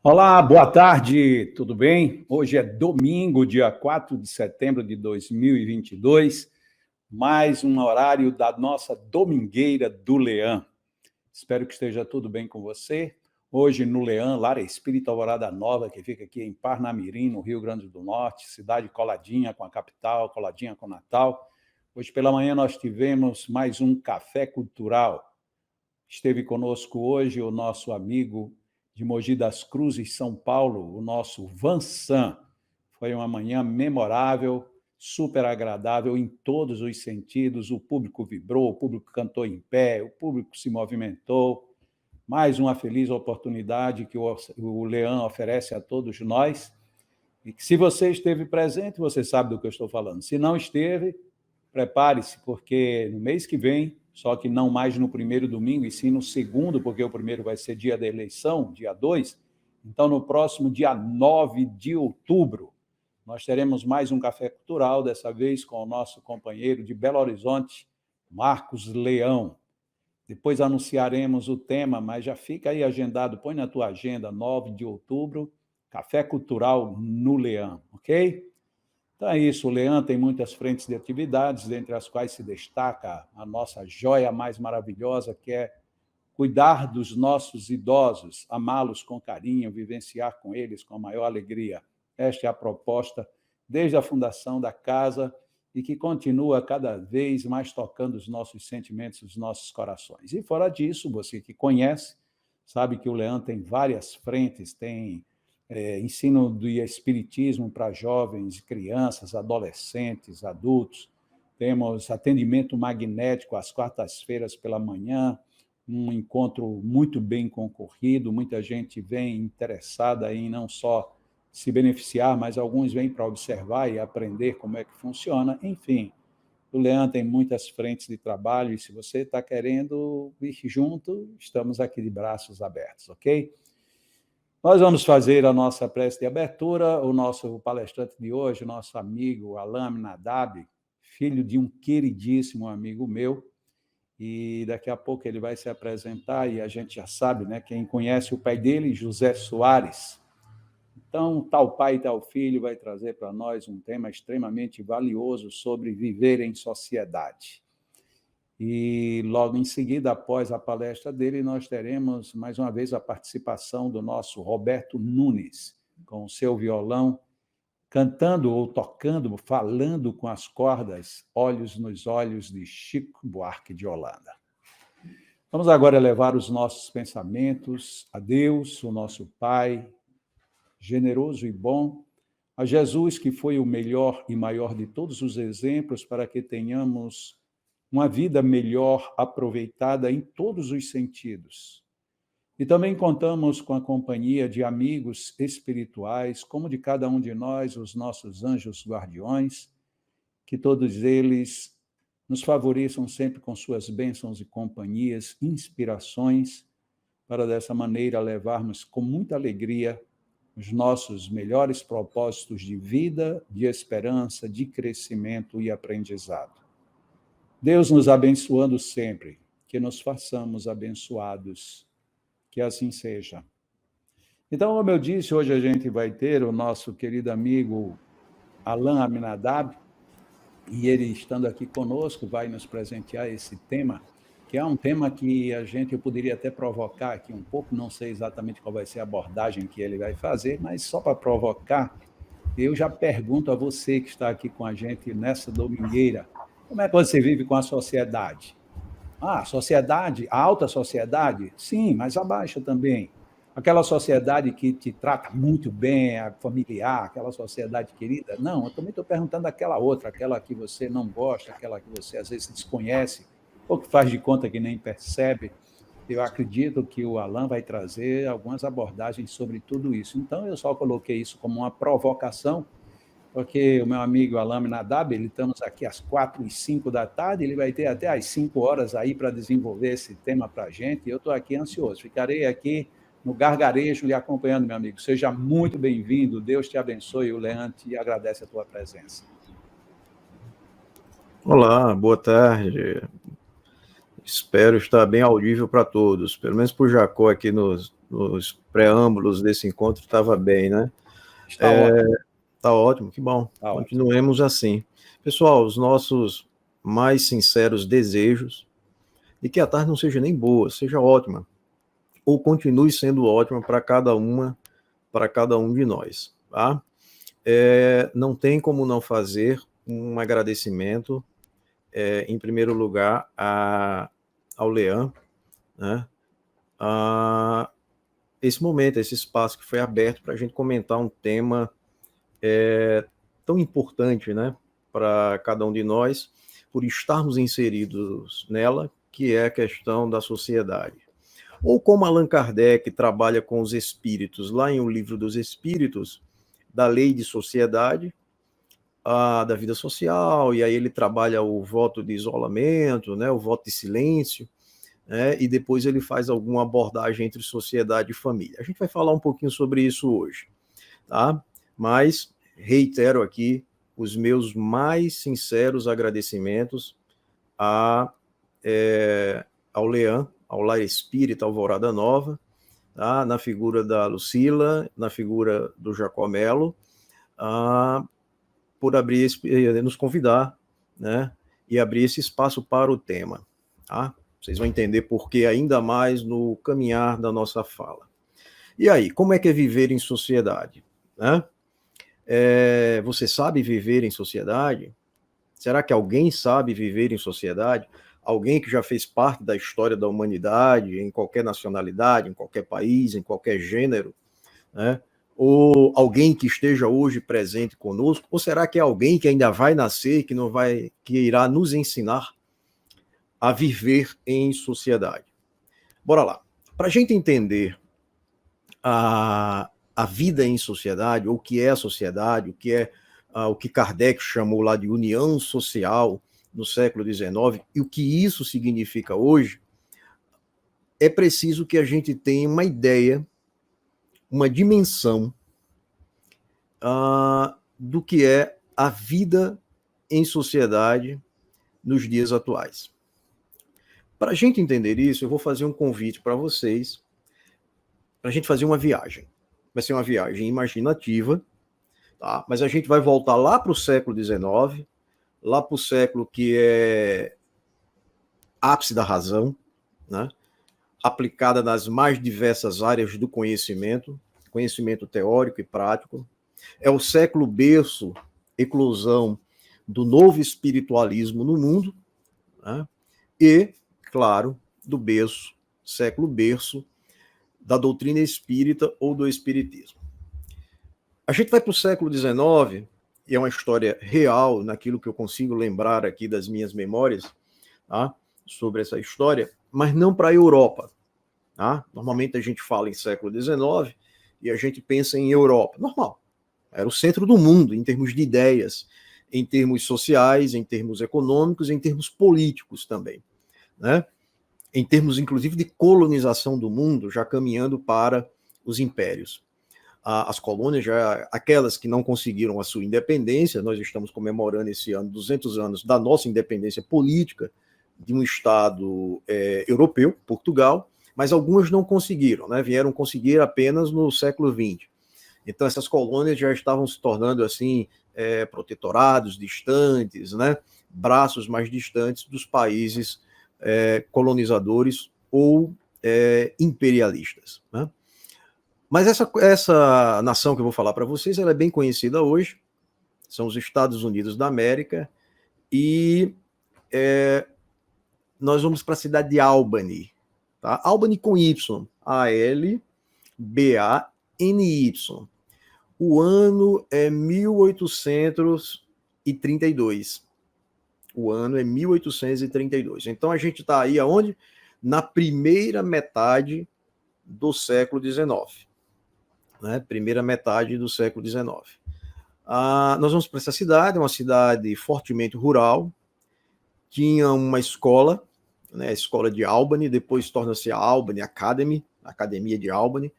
Olá, boa tarde, tudo bem? Hoje é domingo, dia 4 de setembro de 2022, mais um horário da nossa Domingueira do Leão. Espero que esteja tudo bem com você. Hoje no Leão, Lar Espírita Alvorada Nova, que fica aqui em Parnamirim, no Rio Grande do Norte, cidade coladinha com a capital, coladinha com Natal. Hoje pela manhã nós tivemos mais um café cultural. Esteve conosco hoje o nosso amigo de Mogi das Cruzes, São Paulo, o nosso Vansan. Foi uma manhã memorável, super agradável em todos os sentidos. O público vibrou, o público cantou em pé, o público se movimentou. Mais uma feliz oportunidade que o Leão oferece a todos nós. E que, se você esteve presente, você sabe do que eu estou falando. Se não esteve, prepare-se, porque no mês que vem, só que não mais no primeiro domingo, e sim no segundo, porque o primeiro vai ser dia da eleição, dia 2. Então, no próximo dia 9 de outubro, nós teremos mais um café cultural, dessa vez com o nosso companheiro de Belo Horizonte, Marcos Leão. Depois anunciaremos o tema, mas já fica aí agendado, põe na tua agenda, 9 de outubro, café cultural no Leão, ok? Então é isso, o Leão tem muitas frentes de atividades, entre as quais se destaca a nossa joia mais maravilhosa, que é cuidar dos nossos idosos, amá-los com carinho, vivenciar com eles com a maior alegria. Esta é a proposta desde a fundação da casa e que continua cada vez mais tocando os nossos sentimentos, os nossos corações. E fora disso, você que conhece, sabe que o Leão tem várias frentes, tem ensino do espiritismo para jovens, crianças, adolescentes, adultos. Temos atendimento magnético às quartas-feiras pela manhã, um encontro muito bem concorrido, muita gente vem interessada em não só se beneficiar, mas alguns vêm para observar e aprender como é que funciona. Enfim, o Leão tem muitas frentes de trabalho e se você está querendo vir junto, estamos aqui de braços abertos, ok? Nós vamos fazer a nossa prece de abertura. O nosso palestrante de hoje, o nosso amigo Alain Aminadab, filho de um queridíssimo amigo meu, e daqui a pouco ele vai se apresentar, e a gente já sabe, né, quem conhece o pai dele, José Soares. Então, tal pai, tal filho vai trazer para nós um tema extremamente valioso sobre viver em sociedade. E logo em seguida, após a palestra dele, nós teremos mais uma vez a participação do nosso Roberto Nunes, com o seu violão, cantando ou tocando, falando com as cordas, Olhos nos Olhos, de Chico Buarque de Holanda. Vamos agora elevar os nossos pensamentos a Deus, o nosso Pai, generoso e bom, a Jesus, que foi o melhor e maior de todos os exemplos, para que tenhamos uma vida melhor aproveitada em todos os sentidos. E também contamos com a companhia de amigos espirituais, como de cada um de nós, os nossos anjos guardiões, que todos eles nos favoreçam sempre com suas bênçãos e companhias, inspirações, para dessa maneira levarmos com muita alegria os nossos melhores propósitos de vida, de esperança, de crescimento e aprendizado. Deus nos abençoando sempre, que nos façamos abençoados, que assim seja. Então, como eu disse, hoje a gente vai ter o nosso querido amigo Alain Aminadab, e ele, estando aqui conosco, vai nos presentear esse tema, que é um tema que eu poderia até provocar aqui um pouco, não sei exatamente qual vai ser a abordagem que ele vai fazer, mas só para provocar, eu já pergunto a você que está aqui com a gente nessa domingueira, como é que você vive com a sociedade? A sociedade, a alta sociedade? Sim, mas a baixa também. Aquela sociedade que te trata muito bem, a familiar, aquela sociedade querida? Não, eu também estou perguntando aquela outra, aquela que você não gosta, aquela que você às vezes desconhece, ou que faz de conta que nem percebe. Eu acredito que o Alain vai trazer algumas abordagens sobre tudo isso. Então, eu só coloquei isso como uma provocação, porque o meu amigo Alain Nadab, ele estamos aqui às 4h05 da tarde, ele vai ter até às 5 horas aí para desenvolver esse tema para a gente, e eu estou aqui ansioso. Ficarei aqui no gargarejo lhe acompanhando, meu amigo. Seja muito bem-vindo, Deus te abençoe, o Leão te agradece a tua presença. Olá, boa tarde. Espero estar bem audível para todos, pelo menos para o Jacó aqui nos nos preâmbulos desse encontro estava bem, né? Está ótimo. Tá ótimo, que bom. Tá Continuemos ótimo. assim. Pessoal, os nossos mais sinceros desejos de que a tarde não seja nem boa, seja ótima, ou continue sendo ótima para cada um de nós, tá? Não tem como não fazer um agradecimento, em primeiro lugar, ao Leão, né? Esse momento, esse espaço que foi aberto para a gente comentar um tema tão importante, né, para cada um de nós, por estarmos inseridos nela, que é a questão da sociedade. Ou como Allan Kardec trabalha com os espíritos, lá em O Livro dos Espíritos, da lei de sociedade, da vida social, e aí ele trabalha o voto de isolamento, né, o voto de silêncio, né, e depois ele faz alguma abordagem entre sociedade e família. A gente vai falar um pouquinho sobre isso hoje, tá? Mas reitero aqui os meus mais sinceros agradecimentos ao Leão, ao Lar Espírita Alvorada Nova, tá? Na figura da Lucila, na figura do Jacomelo, por nos convidar, né? E abrir esse espaço para o tema, tá? Vocês vão entender por que ainda mais no caminhar da nossa fala. E aí, como é que é viver em sociedade, né? Você sabe viver em sociedade? Será que alguém sabe viver em sociedade? Alguém que já fez parte da história da humanidade, em qualquer nacionalidade, em qualquer país, em qualquer gênero, né? Ou alguém que esteja hoje presente conosco? Ou será que é alguém que ainda vai nascer, que irá nos ensinar a viver em sociedade? Bora lá. Para a gente entender a vida em sociedade, ou o que é a sociedade, o que é o que Kardec chamou lá de união social no século XIX, e o que isso significa hoje, é preciso que a gente tenha uma ideia, uma dimensão do que é a vida em sociedade nos dias atuais. Para a gente entender isso, eu vou fazer um convite para vocês, para a gente fazer uma viagem. Vai ser uma viagem imaginativa, tá? Mas a gente vai voltar lá para o século XIX, lá para o século que é ápice da razão, né? Aplicada nas mais diversas áreas do conhecimento teórico e prático. É o século berço, eclosão do novo espiritualismo no mundo, né? E, claro, do século berço da doutrina espírita ou do espiritismo. A gente vai para o século XIX, e é uma história real, naquilo que eu consigo lembrar aqui das minhas memórias, tá? Sobre essa história, mas não para a Europa. Tá? Normalmente a gente fala em século XIX e a gente pensa em Europa. Normal. Era o centro do mundo, em termos de ideias, em termos sociais, em termos econômicos, em termos políticos também, né? Em termos, inclusive, de colonização do mundo, já caminhando para os impérios. As colônias, já aquelas que não conseguiram a sua independência, nós estamos comemorando esse ano 200 anos da nossa independência política de um Estado europeu, Portugal, mas algumas não conseguiram, né? Vieram conseguir apenas no século XX. Então, essas colônias já estavam se tornando, assim, protetorados distantes, né? Braços mais distantes dos países colonizadores ou imperialistas, né? Mas essa nação que eu vou falar para vocês, ela é bem conhecida hoje, são os Estados Unidos da América, e nós vamos para a cidade de Albany, tá? Albany com Y, A-L-B-A-N-Y. O ano é 1832. O ano é 1832. Então a gente está aí aonde? Na primeira metade do século XIX. Né? Primeira metade do século XIX. Nós vamos para essa cidade, uma cidade fortemente rural, tinha uma escola, né, a escola de Albany, depois torna-se a Albany Academy, a Academia de Albany.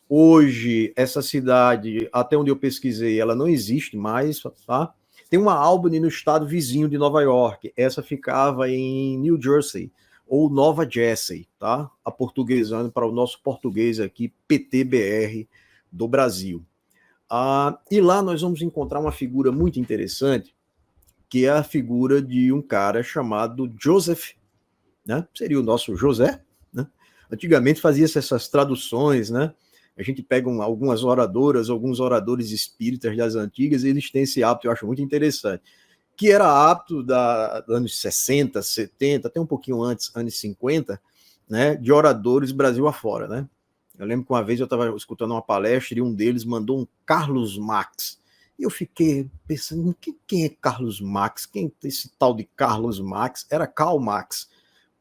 Hoje, essa cidade, até onde eu pesquisei, ela não existe mais, tá? Tem uma Albany no estado vizinho de Nova York, essa ficava em New Jersey, ou Nova Jersey, tá? Aportuguesando para o nosso português aqui, PTBR do Brasil. E lá nós vamos encontrar uma figura muito interessante, que é a figura de um cara chamado Joseph, né? Seria o nosso José, né? Antigamente fazia-se essas traduções, né? A gente pega algumas oradoras, alguns oradores espíritas das antigas, e eles têm esse hábito, eu acho muito interessante, que era hábito dos anos 60, 70, até um pouquinho antes, anos 50, né? De oradores Brasil afora, né? Eu lembro que uma vez eu estava escutando uma palestra e um deles mandou um Carlos Marx. E eu fiquei pensando, quem é Carlos Marx? Quem é esse tal de Carlos Marx? Era Karl Marx,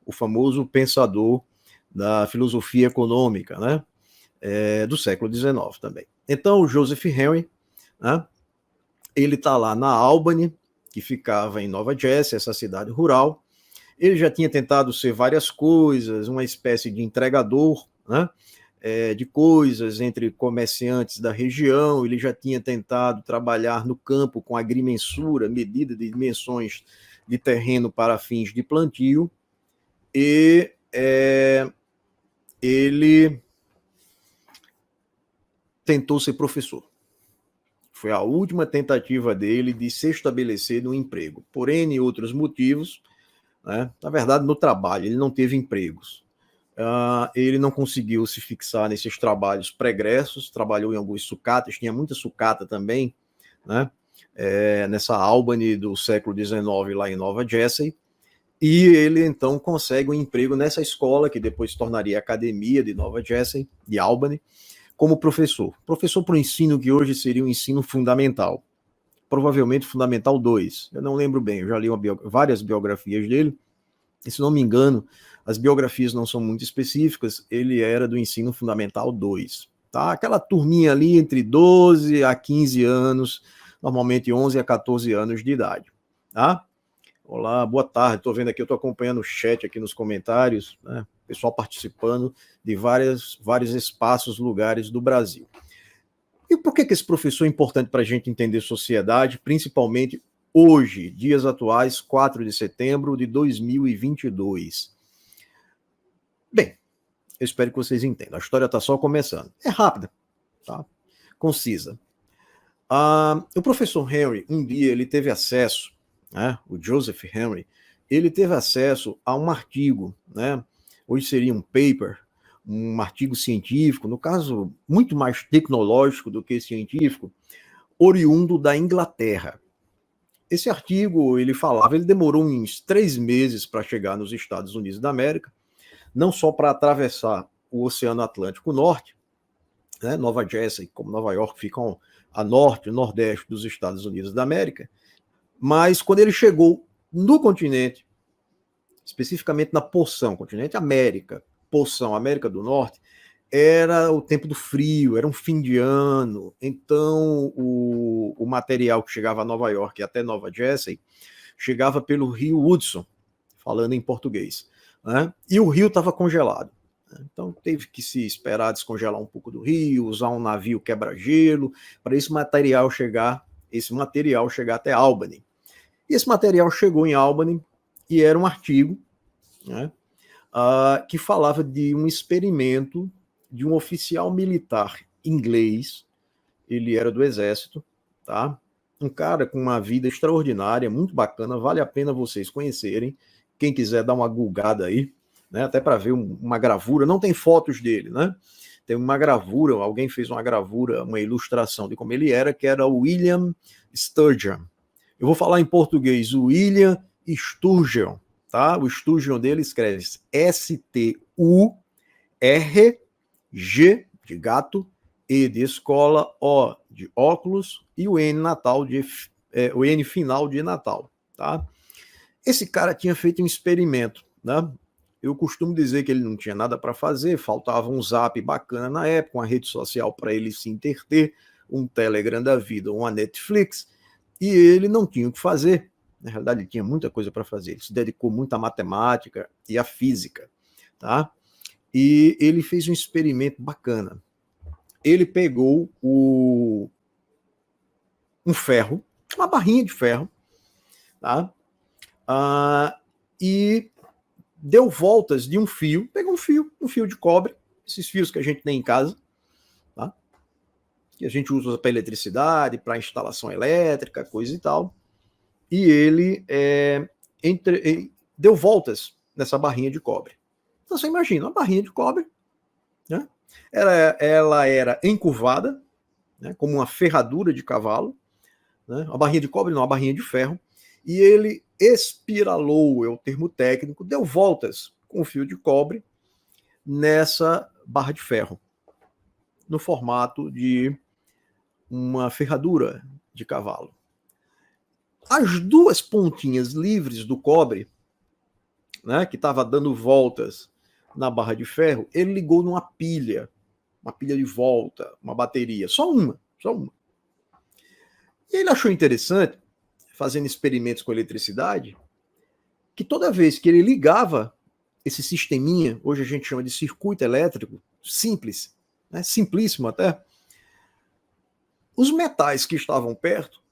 o famoso pensador da filosofia econômica, né? Do século XIX também. Então, o Joseph Henry, né? Ele está lá na Albany, que ficava em Nova Jersey, essa cidade rural. Ele já tinha tentado ser várias coisas, uma espécie de entregador, né? De coisas entre comerciantes da região. Ele já tinha tentado trabalhar no campo com agrimensura, medida de dimensões de terreno para fins de plantio, e ele tentou ser professor. Foi a última tentativa dele de se estabelecer no emprego. Por N outros motivos, né? Na verdade, no trabalho, ele não teve empregos. Ele não conseguiu se fixar nesses trabalhos pregressos, trabalhou em alguns sucatas, tinha muita sucata também, né? Nessa Albany do século XIX, lá em Nova Jersey, e ele então consegue um emprego nessa escola, que depois se tornaria a Academia de Nova Jersey, de Albany, como professor. Professor para o ensino que hoje seria o ensino fundamental, provavelmente Fundamental 2, eu não lembro bem, eu já li várias biografias dele, e se não me engano, as biografias não são muito específicas, ele era do ensino fundamental 2. Tá? Aquela turminha ali entre 12 a 15 anos, normalmente 11 a 14 anos de idade. Tá? Olá, boa tarde, estou vendo aqui, eu estou acompanhando o chat aqui nos comentários, né? Pessoal participando de vários espaços, lugares do Brasil. E por que esse professor é importante para a gente entender sociedade, principalmente hoje, dias atuais, 4 de setembro de 2022? Bem, eu espero que vocês entendam. A história está só começando. É rápida, tá? Concisa. O professor Henry, um dia, ele teve acesso, né, o Joseph Henry, ele teve acesso a um artigo, né? Hoje seria um paper, um artigo científico, no caso, muito mais tecnológico do que científico, oriundo da Inglaterra. Esse artigo, ele demorou uns 3 meses para chegar nos Estados Unidos da América, não só para atravessar o Oceano Atlântico Norte, né, Nova Jersey, como Nova York, ficam a norte e nordeste dos Estados Unidos da América, mas quando ele chegou no continente, especificamente na porção, continente América, porção América do Norte, era o tempo do frio, era um fim de ano, então o material que chegava a Nova York e até Nova Jersey chegava pelo rio Hudson, falando em português, né? E o rio estava congelado. Então teve que se esperar descongelar um pouco do rio, usar um navio quebra-gelo para esse material chegar até Albany. E esse material chegou em Albany e era um artigo, né, que falava de um experimento de um oficial militar inglês, ele era do exército, tá? Um cara com uma vida extraordinária, muito bacana, vale a pena vocês conhecerem, quem quiser dar uma googada aí, né, até para ver uma gravura, não tem fotos dele, né? Tem uma gravura, alguém fez uma gravura, uma ilustração de como ele era, que era o William Sturgeon. Eu vou falar em português, o William Sturgeon, tá? O Sturgeon dele escreve S-T-U-R-G de gato, E de escola, O de óculos e o N o N final de Natal, tá? Esse cara tinha feito um experimento, né? Eu costumo dizer que ele não tinha nada para fazer, faltava um Zap bacana na época, uma rede social para ele se interter, um Telegram da vida, uma Netflix, e ele não tinha o que fazer. Na realidade, ele tinha muita coisa para fazer. Ele se dedicou muito à matemática e à física, tá? E ele fez um experimento bacana. Ele pegou um ferro, uma barrinha de ferro, tá? E deu voltas de um fio, pegou um fio de cobre, esses fios que a gente tem em casa, tá? Que a gente usa para eletricidade, para instalação elétrica, coisa e tal, e ele deu voltas nessa barrinha de cobre. Então você imagina, uma barrinha de cobre, né? Ela era encurvada, né, como uma ferradura de cavalo, né? Uma barrinha de cobre não, uma barrinha de ferro, e ele espiralou, é o termo técnico, deu voltas com o fio de cobre nessa barra de ferro, no formato de uma ferradura de cavalo. As duas pontinhas livres do cobre, né, que estava dando voltas na barra de ferro, ele ligou numa pilha de volta, uma bateria, só uma. E ele achou interessante, fazendo experimentos com eletricidade, que toda vez que ele ligava esse sisteminha, hoje a gente chama de circuito elétrico, simples, né, simplíssimo até, os metais que estavam perto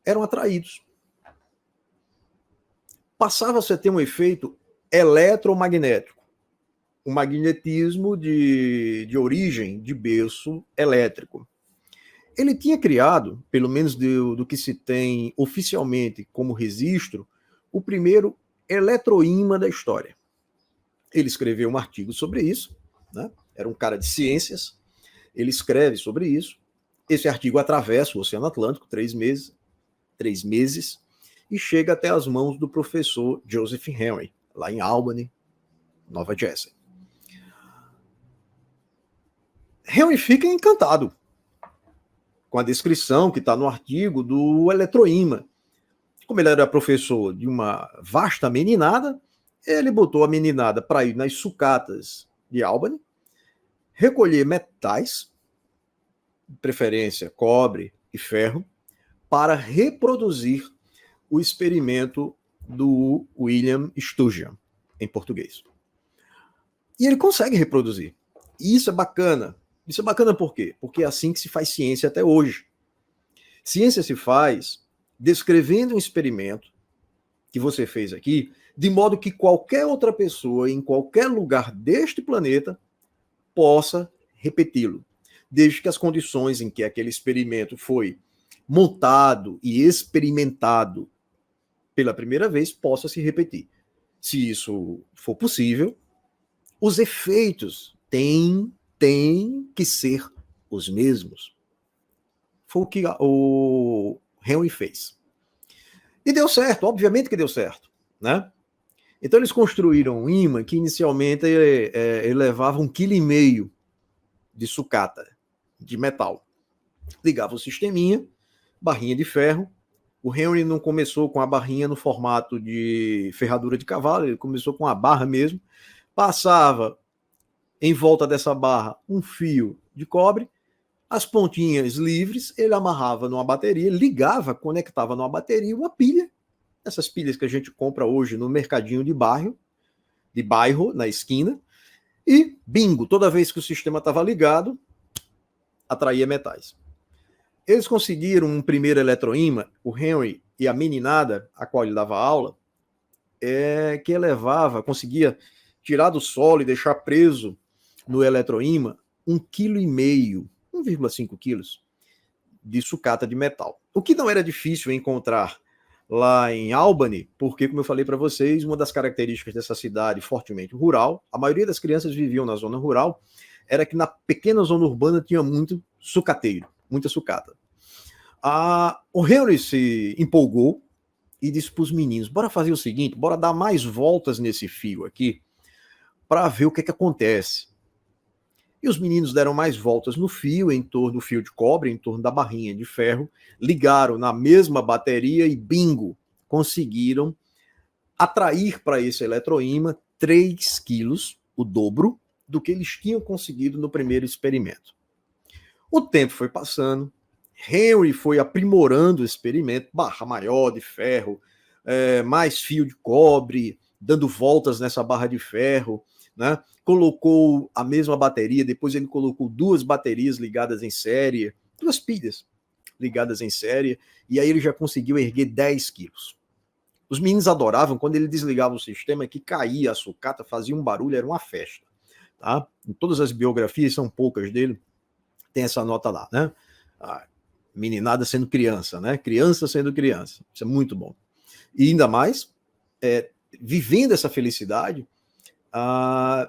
eram atraídos. Passava-se a ter um efeito eletromagnético, um magnetismo de origem, de berço elétrico. Ele tinha criado, pelo menos do que se tem oficialmente como registro, o primeiro eletroímã da história. Ele escreveu um artigo sobre isso, né? Era um cara de ciências, ele escreve sobre isso. Esse artigo atravessa o Oceano Atlântico, 3 meses, e chega até as mãos do professor Joseph Henry, lá em Albany, Nova Jersey. Henry fica encantado com a descrição que está no artigo do eletroímã. Como ele era professor de uma vasta meninada, ele botou a meninada para ir nas sucatas de Albany, recolher metais, de preferência cobre e ferro, para reproduzir o experimento do William Sturgeon, em português. E ele consegue reproduzir. E isso é bacana. Isso é bacana por quê? Porque é assim que se faz ciência até hoje. Ciência se faz descrevendo um experimento que você fez aqui, de modo que qualquer outra pessoa, em qualquer lugar deste planeta, possa repeti-lo, desde que as condições em que aquele experimento foi montado e experimentado pela primeira vez possa se repetir. Se isso for possível, os efeitos têm que ser os mesmos. Foi o que o Henry fez. E deu certo, obviamente que deu certo, né? Então eles construíram um ímã que inicialmente ele levava 1,5 kg de sucata, de metal. Ligava o sisteminha, barrinha de ferro. O Henry não começou com a barrinha no formato de ferradura de cavalo, ele começou com a barra mesmo. Passava em volta dessa barra um fio de cobre, as pontinhas livres, ele amarrava numa bateria, ligava, conectava numa bateria uma pilha, essas pilhas que a gente compra hoje no mercadinho de bairro, na esquina, e bingo, toda vez que o sistema estava ligado, atraía metais. Eles conseguiram um primeiro eletroímã, o Henry e a meninada, a qual ele dava aula, que conseguia tirar do solo e deixar preso no eletroímã 1,5 kg, 1,5 quilos de sucata de metal. O que não era difícil encontrar lá em Albany, porque, como eu falei para vocês, uma das características dessa cidade fortemente rural, a maioria das crianças viviam na zona rural, era que na pequena zona urbana tinha muito sucateiro, muita sucata. O Henry se empolgou e disse para os meninos, bora fazer o seguinte, bora dar mais voltas nesse fio aqui, para ver o que acontece. E os meninos deram mais voltas no fio, em torno do fio de cobre, em torno da barrinha de ferro, ligaram na mesma bateria e bingo, conseguiram atrair para esse eletroímã 3 quilos, o dobro, do que eles tinham conseguido no primeiro experimento. O tempo foi passando, Henry foi aprimorando o experimento, barra maior de ferro, mais fio de cobre, dando voltas nessa barra de ferro, né? Colocou a mesma bateria, depois ele colocou 2 baterias ligadas em série, 2 pilhas ligadas em série, e aí ele já conseguiu erguer 10 quilos. Os meninos adoravam quando ele desligava o sistema, que caía a sucata, fazia um barulho, era uma festa. Tá? Em todas as biografias, são poucas dele, tem essa nota lá, né? A meninada sendo criança, né? Criança sendo criança. Isso é muito bom. E ainda mais, vivendo essa felicidade,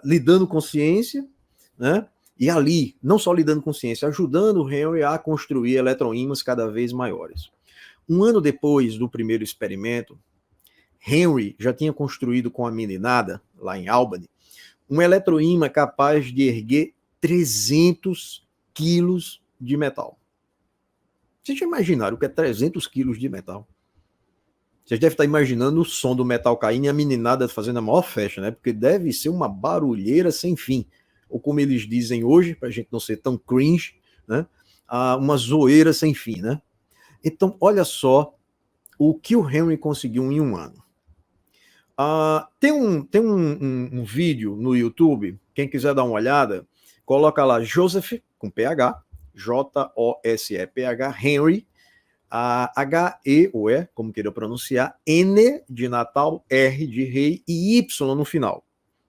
lidando com ciência, né? E ali, não só lidando com ciência, ajudando o Henry a construir eletroímãs cada vez maiores. Um ano depois do primeiro experimento, Henry já tinha construído com a meninada, lá em Albany, um eletroímã capaz de erguer 300 quilos de metal. Vocês já imaginaram o que é 300 quilos de metal? Vocês devem estar imaginando o som do metal caindo e a meninada fazendo a maior festa, né? Porque deve ser uma barulheira sem fim. Ou como eles dizem hoje, para a gente não ser tão cringe, né? Uma zoeira sem fim, né? Então, olha só o que o Henry conseguiu em um ano. Tem um vídeo no YouTube, quem quiser dar uma olhada, coloca lá Joseph, com PH, Joseph, Henry, H-E, ou E, como queira pronunciar, N de Natal, R de Rei e Y no final.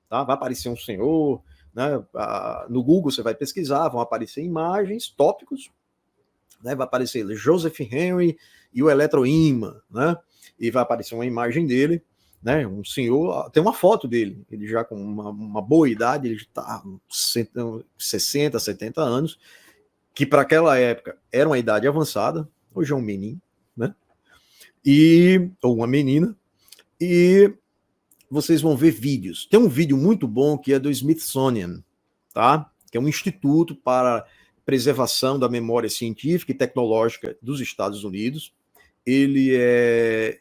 Tá? Vai aparecer um senhor, né? No Google você vai pesquisar, vão aparecer imagens, tópicos, né? Vai aparecer Joseph Henry e o eletroímã, né? E vai aparecer uma imagem dele, né? Um senhor, tem uma foto dele, ele já com uma boa idade, ele está com 60, 70 anos, que para aquela época era uma idade avançada, hoje é um menino, né? Ou uma menina, e vocês vão ver vídeos. Tem um vídeo muito bom que é do Smithsonian, tá? Que é um instituto para preservação da memória científica e tecnológica dos Estados Unidos. Ele é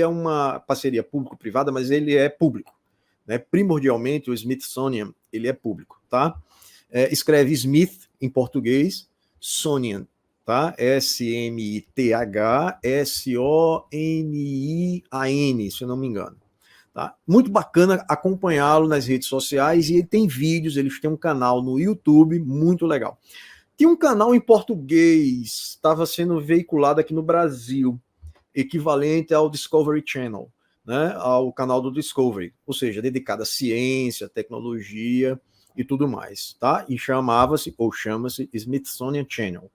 uma parceria público-privada, mas ele é público, né? Primordialmente, o Smithsonian ele é público, tá? Escreve Smith em português, Sonian, tá? S-M-I-T-H-S-O-N-I-A-N, se eu não me engano. Tá? Muito bacana acompanhá-lo nas redes sociais e ele tem vídeos, eles têm um canal no YouTube muito legal. Tem um canal em português, estava sendo veiculado aqui no Brasil, equivalente ao Discovery Channel, né? Ao canal do Discovery, ou seja, dedicado à ciência, tecnologia e tudo mais, tá? E chamava-se, ou chama-se, Smithsonian Channel,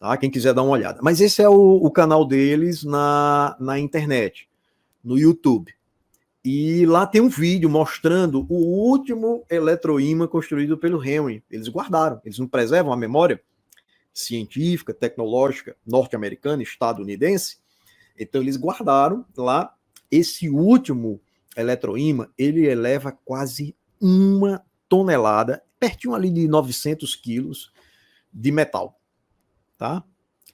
tá? Quem quiser dar uma olhada. Mas esse é o canal deles na internet, no YouTube. E lá tem um vídeo mostrando o último eletroímã construído pelo Henry. Eles guardaram, eles não preservam a memória científica, tecnológica, norte-americana, estadunidense. Então eles guardaram lá esse último eletroímã, ele eleva quase 1 tonelada, pertinho ali de 900 quilos de metal. Tá?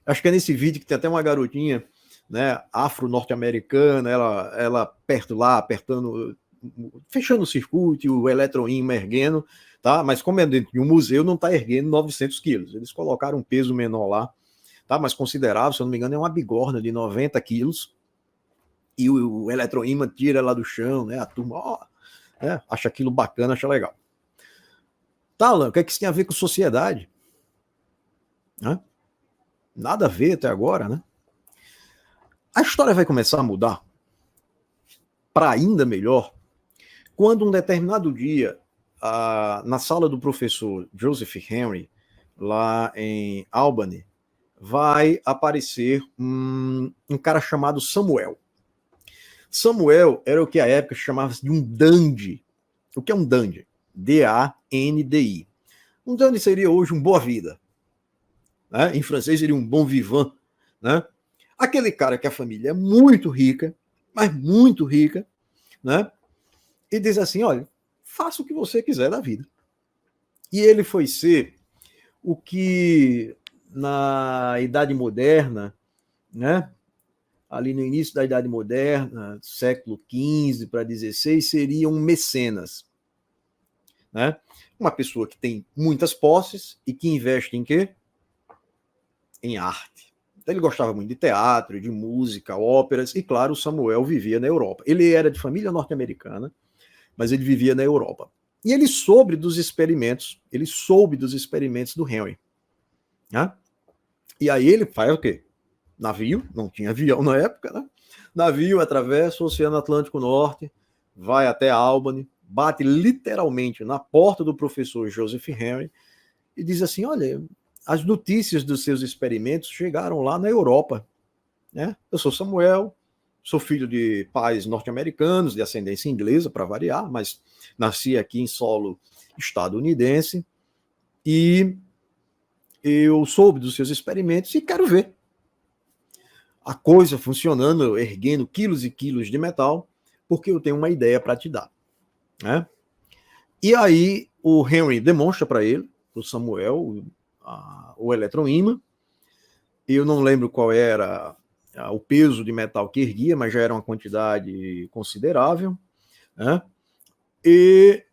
Acho que é nesse vídeo que tem até uma garotinha, né, afro-norte-americana, ela perto lá, apertando, fechando o circuito, o eletroímã erguendo, tá? Mas como é dentro de um museu, não está erguendo 900 quilos. Eles colocaram um peso menor lá, tá? Mas considerável, se eu não me engano, é uma bigorna de 90 quilos, e o eletroímã tira lá do chão, né? A turma acha aquilo bacana, acha legal. Tá, Alan, o que é que isso tem a ver com sociedade? Né? Nada a ver até agora, né? A história vai começar a mudar para ainda melhor quando um determinado dia, na sala do professor Joseph Henry, lá em Albany, vai aparecer um cara chamado Samuel. Samuel era o que à época chamava de um dandy. O que é um dandy? D-A-N-D-I. Um dandy seria hoje um boa-vida. Né? Em francês seria um bon vivant, né? Aquele cara que a família é muito rica, mas muito rica, né? E diz assim, olha, faça o que você quiser da vida. E ele foi ser o que na Idade Moderna, né? Ali no início da Idade Moderna, século XV para XVI, seria um mecenas. Né? Uma pessoa que tem muitas posses e que investe em quê? Em arte. Ele gostava muito de teatro, de música, óperas, e claro, o Samuel vivia na Europa. Ele era de família norte-americana, mas ele vivia na Europa. E ele soube dos experimentos do Henry. Né? E aí ele faz o quê? navio, não tinha avião na época, né? Navio atravessa o Oceano Atlântico Norte, vai até Albany, bate literalmente na porta do professor Joseph Henry e diz assim: olha, as notícias dos seus experimentos chegaram lá na Europa, né? Eu sou Samuel, sou filho de pais norte-americanos, de ascendência inglesa, para variar, mas nasci aqui em solo estadunidense e eu soube dos seus experimentos e quero ver a coisa funcionando, erguendo quilos e quilos de metal, porque eu tenho uma ideia para te dar, né? E aí o Henry demonstra para ele, o Samuel, o eletroímã. Eu não lembro qual era o peso de metal que erguia, mas já era uma quantidade considerável, né? E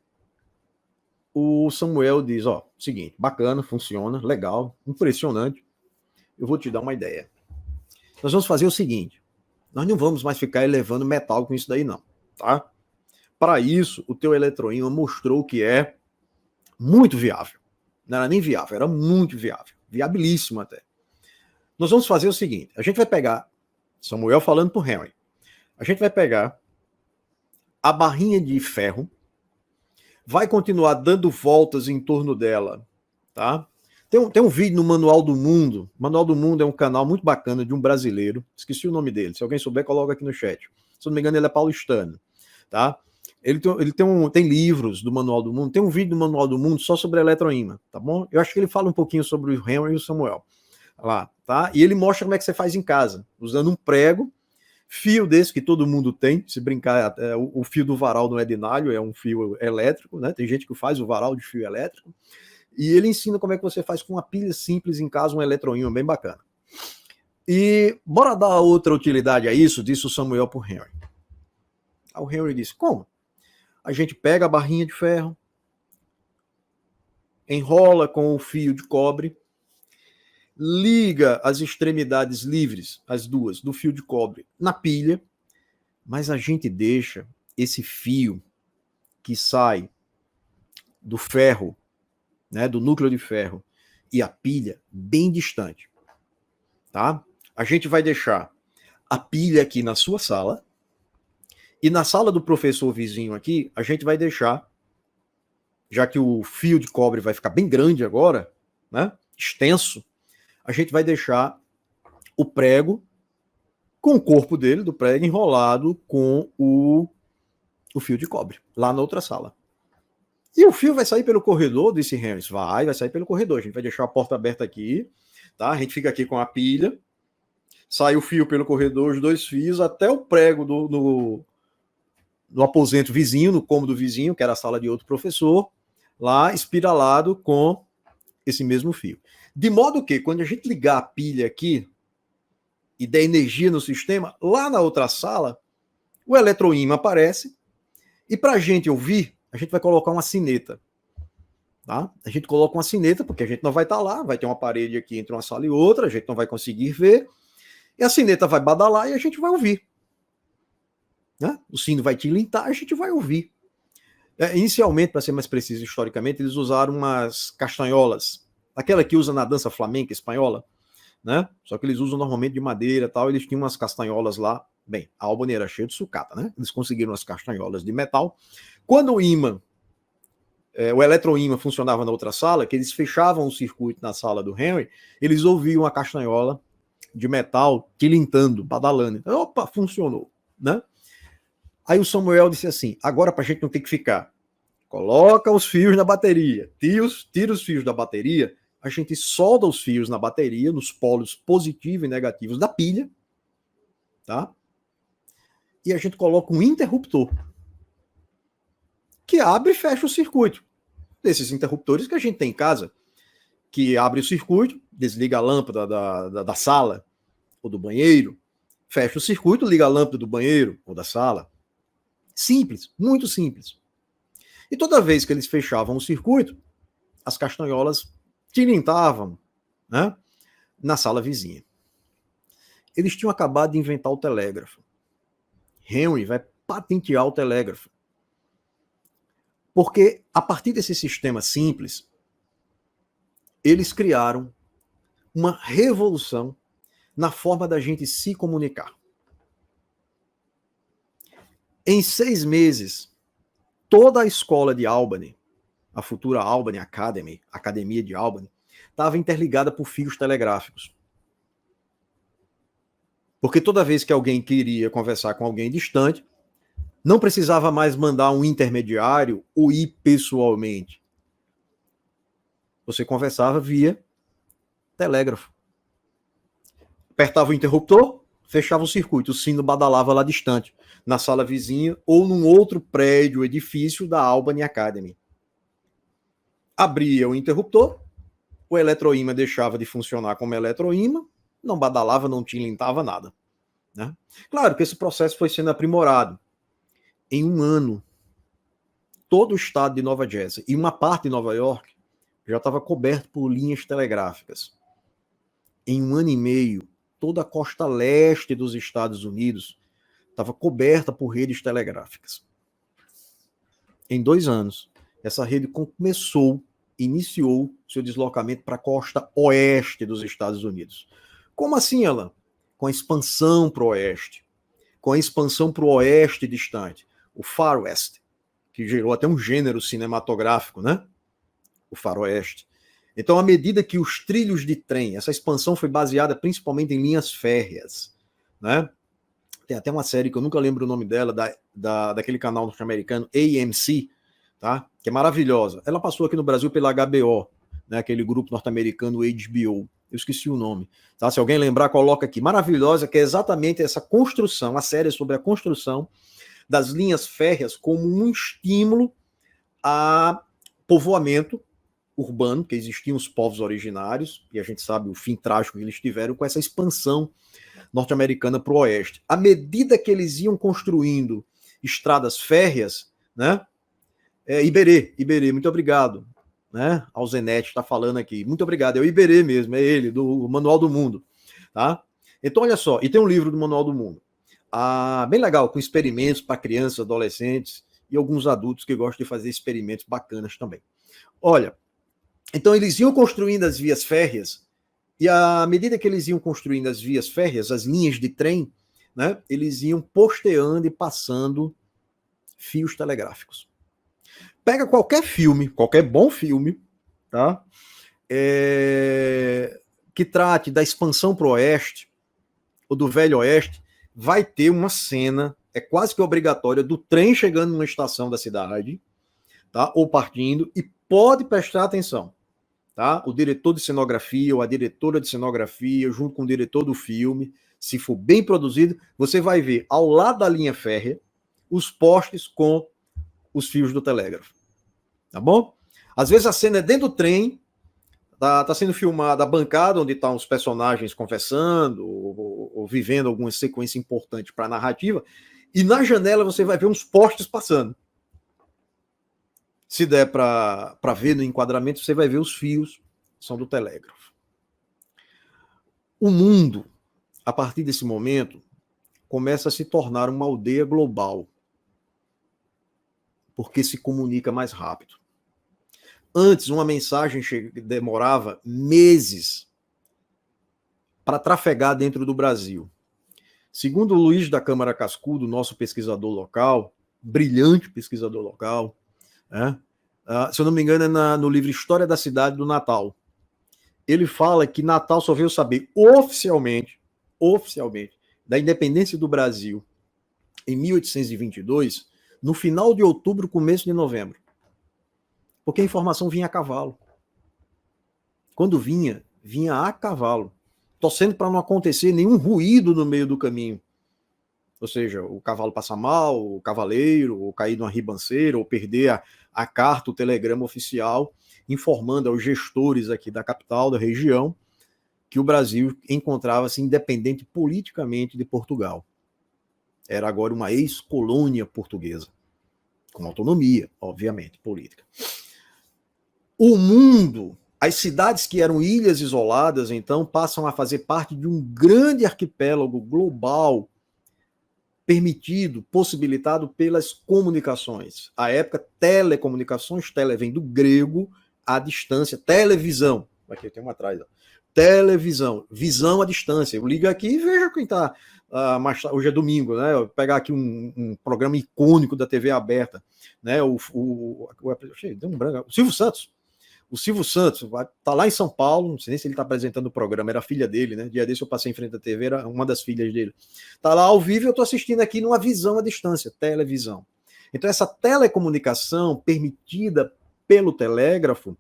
o Samuel diz: ó, seguinte, bacana, funciona, legal, impressionante. Eu vou te dar uma ideia. Nós vamos fazer o seguinte: nós não vamos mais ficar elevando metal com isso daí, não, tá? Para isso, o teu eletroímã mostrou que é muito viável. Não era nem viável, era muito viável. Viabilíssimo até. Nós vamos fazer o seguinte: a gente vai pegar, Samuel falando pro Henry, a gente vai pegar a barrinha de ferro, vai continuar dando voltas em torno dela, tá? Tem um vídeo no Manual do Mundo. Manual do Mundo é um canal muito bacana de um brasileiro. Esqueci o nome dele. Se alguém souber, coloca aqui no chat. Se não me engano, ele é paulistano, tá? Ele tem livros do Manual do Mundo. Tem um vídeo do Manual do Mundo só sobre eletroímã, tá bom? Eu acho que ele fala um pouquinho sobre o Henry e o Samuel lá, tá? E ele mostra como é que você faz em casa, usando um prego, fio desse que todo mundo tem. Se brincar, o fio do varal não é de nylon, é um fio elétrico, né? Tem gente que faz o varal de fio elétrico. E ele ensina como é que você faz com uma pilha simples em casa, um eletroímã bem bacana. E bora dar outra utilidade a isso, disse o Samuel pro Henry. Aí o Henry disse: como? A gente pega a barrinha de ferro, enrola com o fio de cobre, liga as extremidades livres, as duas, do fio de cobre, na pilha, mas a gente deixa esse fio que sai do ferro, né, do núcleo de ferro, e a pilha bem distante, tá? A gente vai deixar a pilha aqui na sua sala, e na sala do professor vizinho aqui, a gente vai deixar, já que o fio de cobre vai ficar bem grande agora, né, extenso, a gente vai deixar o prego com o corpo dele, do prego, enrolado com o fio de cobre, lá na outra sala. E o fio vai sair pelo corredor, disse Henry. Vai sair pelo corredor. A gente vai deixar a porta aberta aqui, tá? A gente fica aqui com a pilha, sai o fio pelo corredor, os dois fios, até o prego no aposento vizinho, no cômodo vizinho, que era a sala de outro professor, lá espiralado com esse mesmo fio. De modo que, quando a gente ligar a pilha aqui e der energia no sistema, lá na outra sala, o eletroímã aparece, e para a gente ouvir, a gente vai colocar uma sineta. Tá? A gente coloca uma sineta, porque a gente não vai estar lá, vai ter uma parede aqui entre uma sala e outra, a gente não vai conseguir ver, e a sineta vai badalar e a gente vai ouvir. Né? O sino vai tilintar, a gente vai ouvir. Inicialmente, para ser mais preciso historicamente, eles usaram umas castanholas, aquela que usa na dança flamenca espanhola, né? Só que eles usam normalmente de madeira e tal, eles tinham umas castanholas lá. Bem, a Albany era cheia de sucata, né? Eles conseguiram as castanholas de metal. Quando o ímã, o eletroímã funcionava na outra sala, que eles fechavam o circuito na sala do Henry, eles ouviam a castanhola de metal tilintando, badalando. Então, opa, funcionou, né? Aí o Samuel disse assim: agora para a gente não ter que ficar, coloca os fios na bateria, tira os fios da bateria, a gente solda os fios na bateria, nos polos positivos e negativos da pilha, tá? E a gente coloca um interruptor que abre e fecha o circuito. Desses interruptores que a gente tem em casa, que abre o circuito, desliga a lâmpada da sala ou do banheiro, fecha o circuito, liga a lâmpada do banheiro ou da sala. Simples, muito simples. E toda vez que eles fechavam o circuito, as castanholas tilintavam, né, na sala vizinha. Eles tinham acabado de inventar o telégrafo. Henry vai patentear o telégrafo. Porque, a partir desse sistema simples, eles criaram uma revolução na forma da gente se comunicar. Em 6 meses, toda a escola de Albany, a futura Albany Academy, Academia de Albany, estava interligada por fios telegráficos. Porque toda vez que alguém queria conversar com alguém distante, não precisava mais mandar um intermediário ou ir pessoalmente. Você conversava via telégrafo. Apertava o interruptor, fechava o circuito, o sino badalava lá distante, na sala vizinha ou num outro prédio, edifício da Albany Academy. Abria o interruptor, o eletroímã deixava de funcionar como eletroímã, não badalava, não tilintava nada. Né? Claro que esse processo foi sendo aprimorado. Em 1 ano, todo o estado de Nova Jersey e uma parte de Nova York já estava coberto por linhas telegráficas. Em 1 ano e meio, toda a costa leste dos Estados Unidos estava coberta por redes telegráficas. Em 2 anos, essa rede iniciou seu deslocamento para a costa oeste dos Estados Unidos. Como assim, Alan? Com a expansão para o oeste. Com a expansão para o oeste distante. O Far West, que gerou até um gênero cinematográfico, né? O faroeste. Então, à medida que os trilhos de trem, essa expansão foi baseada principalmente em linhas férreas, né? Tem até uma série que eu nunca lembro o nome dela, daquele canal norte-americano, AMC, tá? Que é maravilhosa. Ela passou aqui no Brasil pela HBO, né? Aquele grupo norte-americano HBO. Eu esqueci o nome. Tá? Se alguém lembrar, coloca aqui. Maravilhosa, que é exatamente essa construção, a série sobre a construção das linhas férreas como um estímulo a povoamento urbano, que existiam os povos originários, e a gente sabe o fim trágico que eles tiveram com essa expansão norte-americana para o oeste. À medida que eles iam construindo estradas férreas, né? Iberê, muito obrigado. Né? Alzenete está falando aqui. Muito obrigado. É o Iberê mesmo, é ele, do Manual do Mundo. Tá? Então, olha só, e tem um livro do Manual do Mundo. Bem legal, com experimentos para crianças, adolescentes e alguns adultos que gostam de fazer experimentos bacanas também. Olha, então eles iam construindo as vias férreas, e à medida que eles iam construindo as vias férreas, as linhas de trem, né, eles iam posteando e passando fios telegráficos. Pega qualquer filme, qualquer bom filme, tá? Que trate da expansão para o oeste, ou do velho oeste, vai ter uma cena, é quase que obrigatória, do trem chegando numa estação da cidade, tá? Ou partindo, e pode prestar atenção. Tá? O diretor de cenografia ou a diretora de cenografia, junto com o diretor do filme, se for bem produzido, você vai ver ao lado da linha férrea os postes com os fios do telégrafo. Tá bom? Às vezes a cena é dentro do trem, tá sendo filmada a bancada onde estão os personagens conversando ou vivendo alguma sequência importante para a narrativa, e na janela você vai ver uns postes passando. Se der para ver no enquadramento, você vai ver os fios, são do telégrafo. O mundo, a partir desse momento, começa a se tornar uma aldeia global, porque se comunica mais rápido. Antes, uma mensagem demorava meses para trafegar dentro do Brasil. Segundo o Luiz da Câmara Cascudo, nosso pesquisador local, brilhante pesquisador local, se eu não me engano, é no livro História da Cidade do Natal. Ele fala que Natal só veio saber oficialmente, da independência do Brasil em 1822, no final de outubro, começo de novembro. Porque a informação vinha a cavalo. Quando vinha a cavalo, torcendo para não acontecer nenhum ruído no meio do caminho. Ou seja, o cavalo passar mal, o cavaleiro, ou cair numa ribanceira, ou perder a carta, o telegrama oficial, informando aos gestores aqui da capital, da região, que o Brasil encontrava-se independente politicamente de Portugal. Era agora uma ex-colônia portuguesa, com autonomia, obviamente, política. O mundo, as cidades que eram ilhas isoladas, então, passam a fazer parte de um grande arquipélago global, permitido, possibilitado pelas comunicações. À época, telecomunicações, tele vem do grego, à distância, televisão. Aqui tem uma atrás, ó. televisão, visão à distância. Eu ligo aqui e vejo quem está. Hoje é domingo, né? Eu vou pegar aqui um programa icônico da TV aberta, né? O Silvio Santos. O Silvio Santos está lá em São Paulo, não sei nem se ele está apresentando o programa, era a filha dele, né? Dia desse eu passei em frente à TV, era uma das filhas dele. Está lá ao vivo e eu estou assistindo aqui numa visão à distância, televisão. Então, essa telecomunicação permitida pelo telégrafo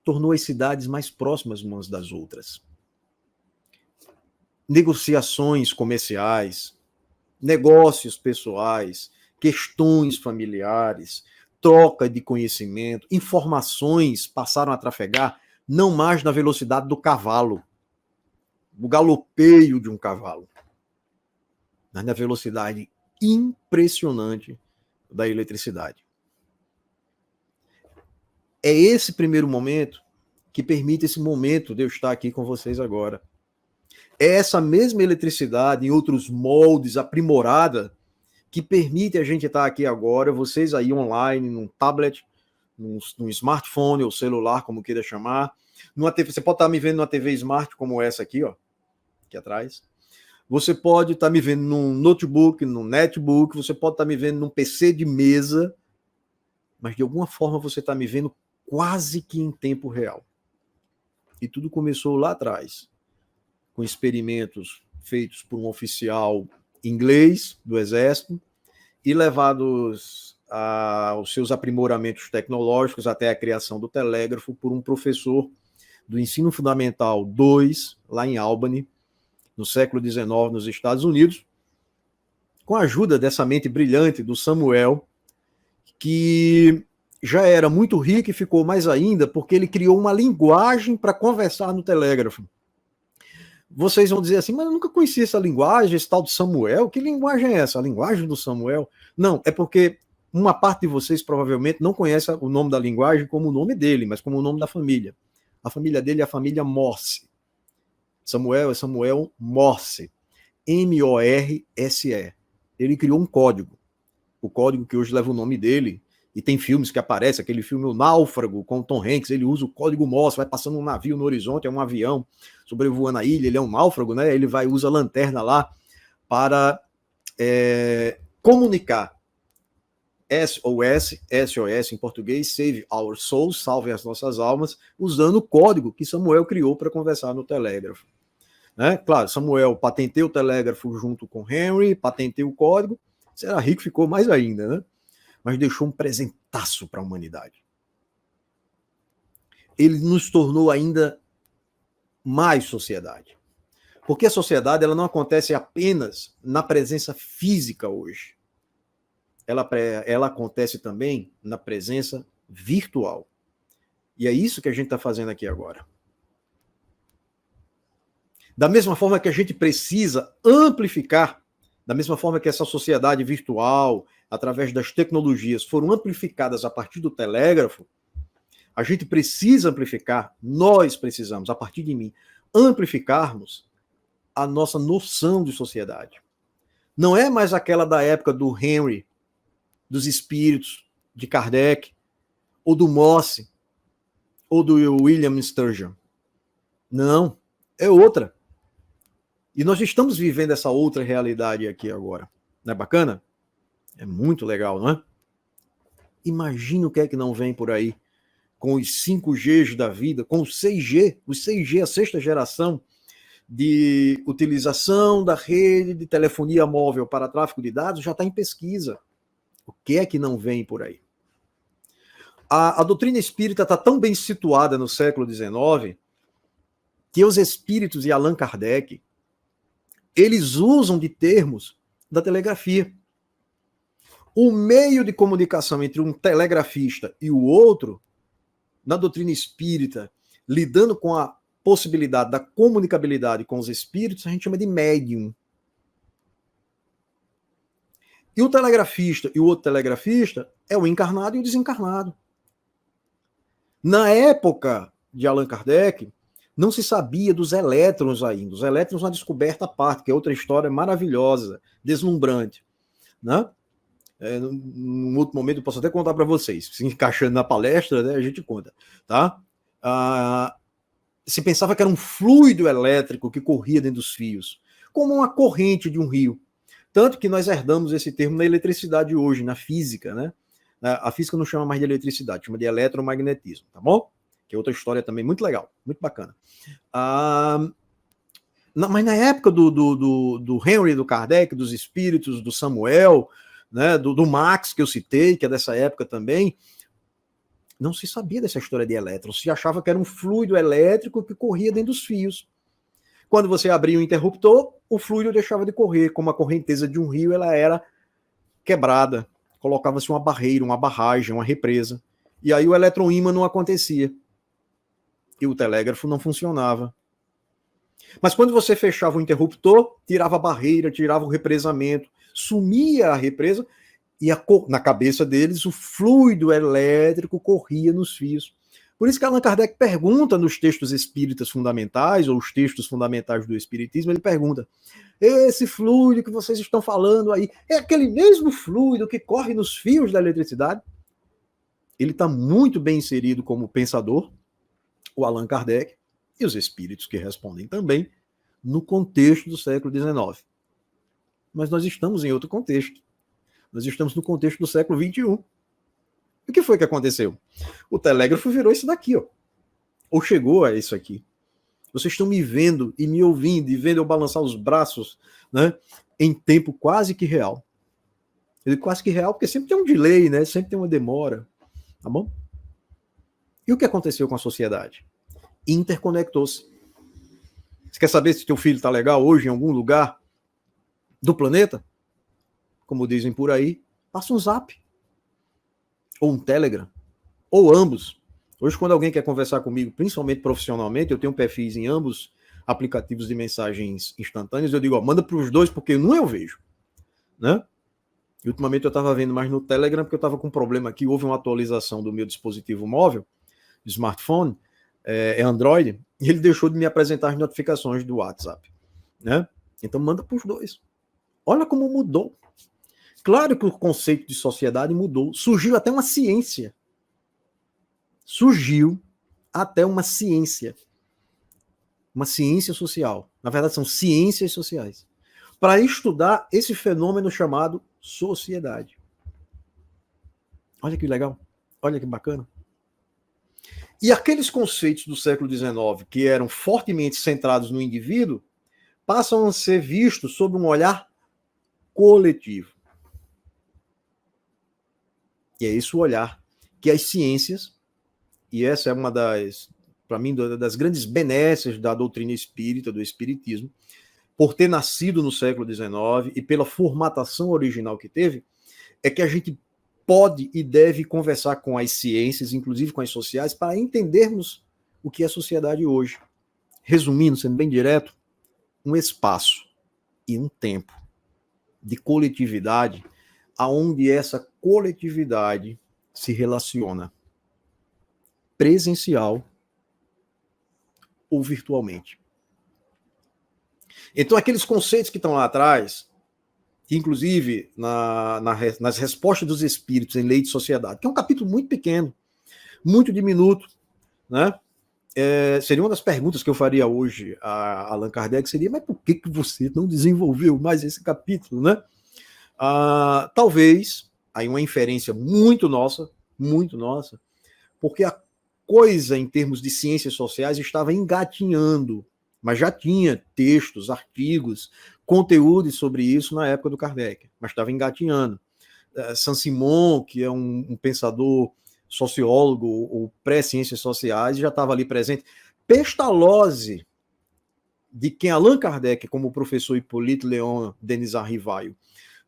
tornou as cidades mais próximas umas das outras. Negociações comerciais, negócios pessoais, questões familiares, troca de conhecimento, informações passaram a trafegar não mais na velocidade do cavalo, do galopeio de um cavalo, mas na velocidade impressionante da eletricidade. É esse primeiro momento que permite esse momento de eu estar aqui com vocês agora. É essa mesma eletricidade, em outros moldes, aprimorada, que permite a gente estar aqui agora, vocês aí online, num tablet, num smartphone ou celular, como queira chamar. Numa TV, você pode estar me vendo numa TV Smart como essa aqui, ó, aqui atrás. Você pode estar me vendo num notebook, num netbook, você pode estar me vendo num PC de mesa, mas de alguma forma você está me vendo quase que em tempo real. E tudo começou lá atrás, com experimentos feitos por um oficial inglês do Exército e levados aos seus aprimoramentos tecnológicos até a criação do telégrafo por um professor do Ensino Fundamental 2, lá em Albany, no século XIX, nos Estados Unidos, com a ajuda dessa mente brilhante do Samuel, que já era muito rico e ficou mais ainda porque ele criou uma linguagem para conversar no telégrafo. Vocês vão dizer assim, mas eu nunca conheci essa linguagem, esse tal de Samuel. Que linguagem é essa? A linguagem do Samuel? Não, é porque uma parte de vocês provavelmente não conhece o nome da linguagem como o nome dele, mas como o nome da família. A família dele é a família Morse. Samuel é Samuel Morse. M-O-R-S-E. Ele criou um código. O código que hoje leva o nome dele. E tem filmes que aparecem, aquele filme O Náufrago, com o Tom Hanks, ele usa o código Morse, vai passando um navio no horizonte, é um avião sobrevoando a ilha, ele é um náufrago, né? Ele usa a lanterna lá para comunicar. SOS, SOS em português, Save Our Souls, salve as nossas almas, usando o código que Samuel criou para conversar no telégrafo. Né? Claro, Samuel patenteou o telégrafo junto com Henry, patenteou o código, se era rico ficou mais ainda, né? Mas deixou um presentaço para a humanidade. Ele nos tornou ainda mais sociedade. Porque a sociedade ela não acontece apenas na presença física hoje. Ela acontece também na presença virtual. E é isso que a gente está fazendo aqui agora. Da mesma forma que a gente precisa amplificar, da mesma forma que essa sociedade virtual, através das tecnologias, foram amplificadas a partir do telégrafo, a gente precisa amplificar, nós precisamos, a partir de mim, amplificarmos a nossa noção de sociedade. Não é mais aquela da época do Henry, dos espíritos, de Kardec, ou do Morse, ou do William Sturgeon. Não, é outra. E nós estamos vivendo essa outra realidade aqui agora. Não é bacana? É muito legal, não é? Imagina o que é que não vem por aí com os 5Gs da vida, com o 6G, os 6G, a sexta geração de utilização da rede de telefonia móvel para tráfego de dados, já está em pesquisa. O que é que não vem por aí? A doutrina espírita está tão bem situada no século XIX que os espíritos e Allan Kardec, eles usam de termos da telegrafia. O meio de comunicação entre um telegrafista e o outro, na doutrina espírita, lidando com a possibilidade da comunicabilidade com os espíritos, a gente chama de médium. E o telegrafista e o outro telegrafista é o encarnado e o desencarnado. Na época de Allan Kardec, não se sabia dos elétrons ainda. Os elétrons uma descoberta à parte, que é outra história maravilhosa, deslumbrante. Né? Num outro momento eu posso até contar para vocês. Se encaixando na palestra, né, a gente conta. Tá? se pensava que era um fluido elétrico que corria dentro dos fios, como uma corrente de um rio. Tanto que nós herdamos esse termo na eletricidade hoje, na física, né? A física não chama mais de eletricidade, chama de eletromagnetismo, tá bom? Que é outra história também muito legal, muito bacana. Mas na época do Henry, do Kardec, dos espíritos, do Samuel, né, do Max, que eu citei, que é dessa época também, não se sabia dessa história de elétron, se achava que era um fluido elétrico que corria dentro dos fios. Quando você abria o interruptor, o fluido deixava de correr, como a correnteza de um rio, ela era quebrada, colocava-se uma barreira, uma barragem, uma represa, e aí o eletroímã não acontecia, e o telégrafo não funcionava. Mas quando você fechava o interruptor, tirava a barreira, tirava o represamento, sumia a represa, e na cabeça deles o fluido elétrico corria nos fios. Por isso que Allan Kardec pergunta nos textos espíritas fundamentais, ou os textos fundamentais do espiritismo, ele pergunta, esse fluido que vocês estão falando aí, é aquele mesmo fluido que corre nos fios da eletricidade? Ele está muito bem inserido como pensador, o Allan Kardec, e os espíritos que respondem também, no contexto do século XIX. Mas nós estamos em outro contexto. Nós estamos no contexto do século XXI. O que foi que aconteceu? O telégrafo virou isso daqui, ó. Ou chegou a isso aqui. Vocês estão me vendo e me ouvindo e vendo eu balançar os braços, né, em tempo quase que real. Eu digo quase que real porque sempre tem um delay, né? Sempre tem uma demora. Tá bom? E o que aconteceu com a sociedade? Interconectou-se. Você quer saber se teu filho está legal hoje em algum lugar do planeta? Como dizem por aí, passa um zap. Ou um Telegram. Ou ambos. Hoje, quando alguém quer conversar comigo, principalmente profissionalmente, eu tenho perfis em ambos aplicativos de mensagens instantâneas, eu digo, ó, manda para os dois, porque um eu vejo. Né? E ultimamente eu estava vendo mais no Telegram, porque eu estava com um problema aqui, houve uma atualização do meu dispositivo móvel, smartphone, é Android, e ele deixou de me apresentar as notificações do WhatsApp. Né? Então manda para os dois. Olha como mudou. Claro que o conceito de sociedade mudou. Surgiu até uma ciência. Surgiu até uma ciência. Uma ciência social. Na verdade, são ciências sociais. Para estudar esse fenômeno chamado sociedade. Olha que legal. Olha que bacana. E aqueles conceitos do século XIX, que eram fortemente centrados no indivíduo, passam a ser vistos sob um olhar coletivo. E é esse o olhar que as ciências, e essa é uma das, para mim, das grandes benesses da doutrina espírita, do espiritismo, por ter nascido no século XIX e pela formatação original que teve, é que a gente pode e deve conversar com as ciências, inclusive com as sociais, para entendermos o que é a sociedade hoje. Resumindo, sendo bem direto, um espaço e um tempo de coletividade, aonde essa coletividade se relaciona presencial ou virtualmente. Então, aqueles conceitos que estão lá atrás, que inclusive nas respostas dos espíritos em Lei de Sociedade, que é um capítulo muito pequeno, muito diminuto, né? Seria uma das perguntas que eu faria hoje a Allan Kardec, seria, mas por que você não desenvolveu mais esse capítulo, né? Talvez, aí uma inferência muito nossa, porque a coisa em termos de ciências sociais estava engatinhando, mas já tinha textos, artigos, conteúdos sobre isso na época do Kardec, mas estava engatinhando. Saint-Simon, que é um pensador sociólogo ou pré-ciências sociais, já estava ali presente. Pestalozzi, de quem Allan Kardec, como o professor Hippolyte Léon Denisard Rivaio,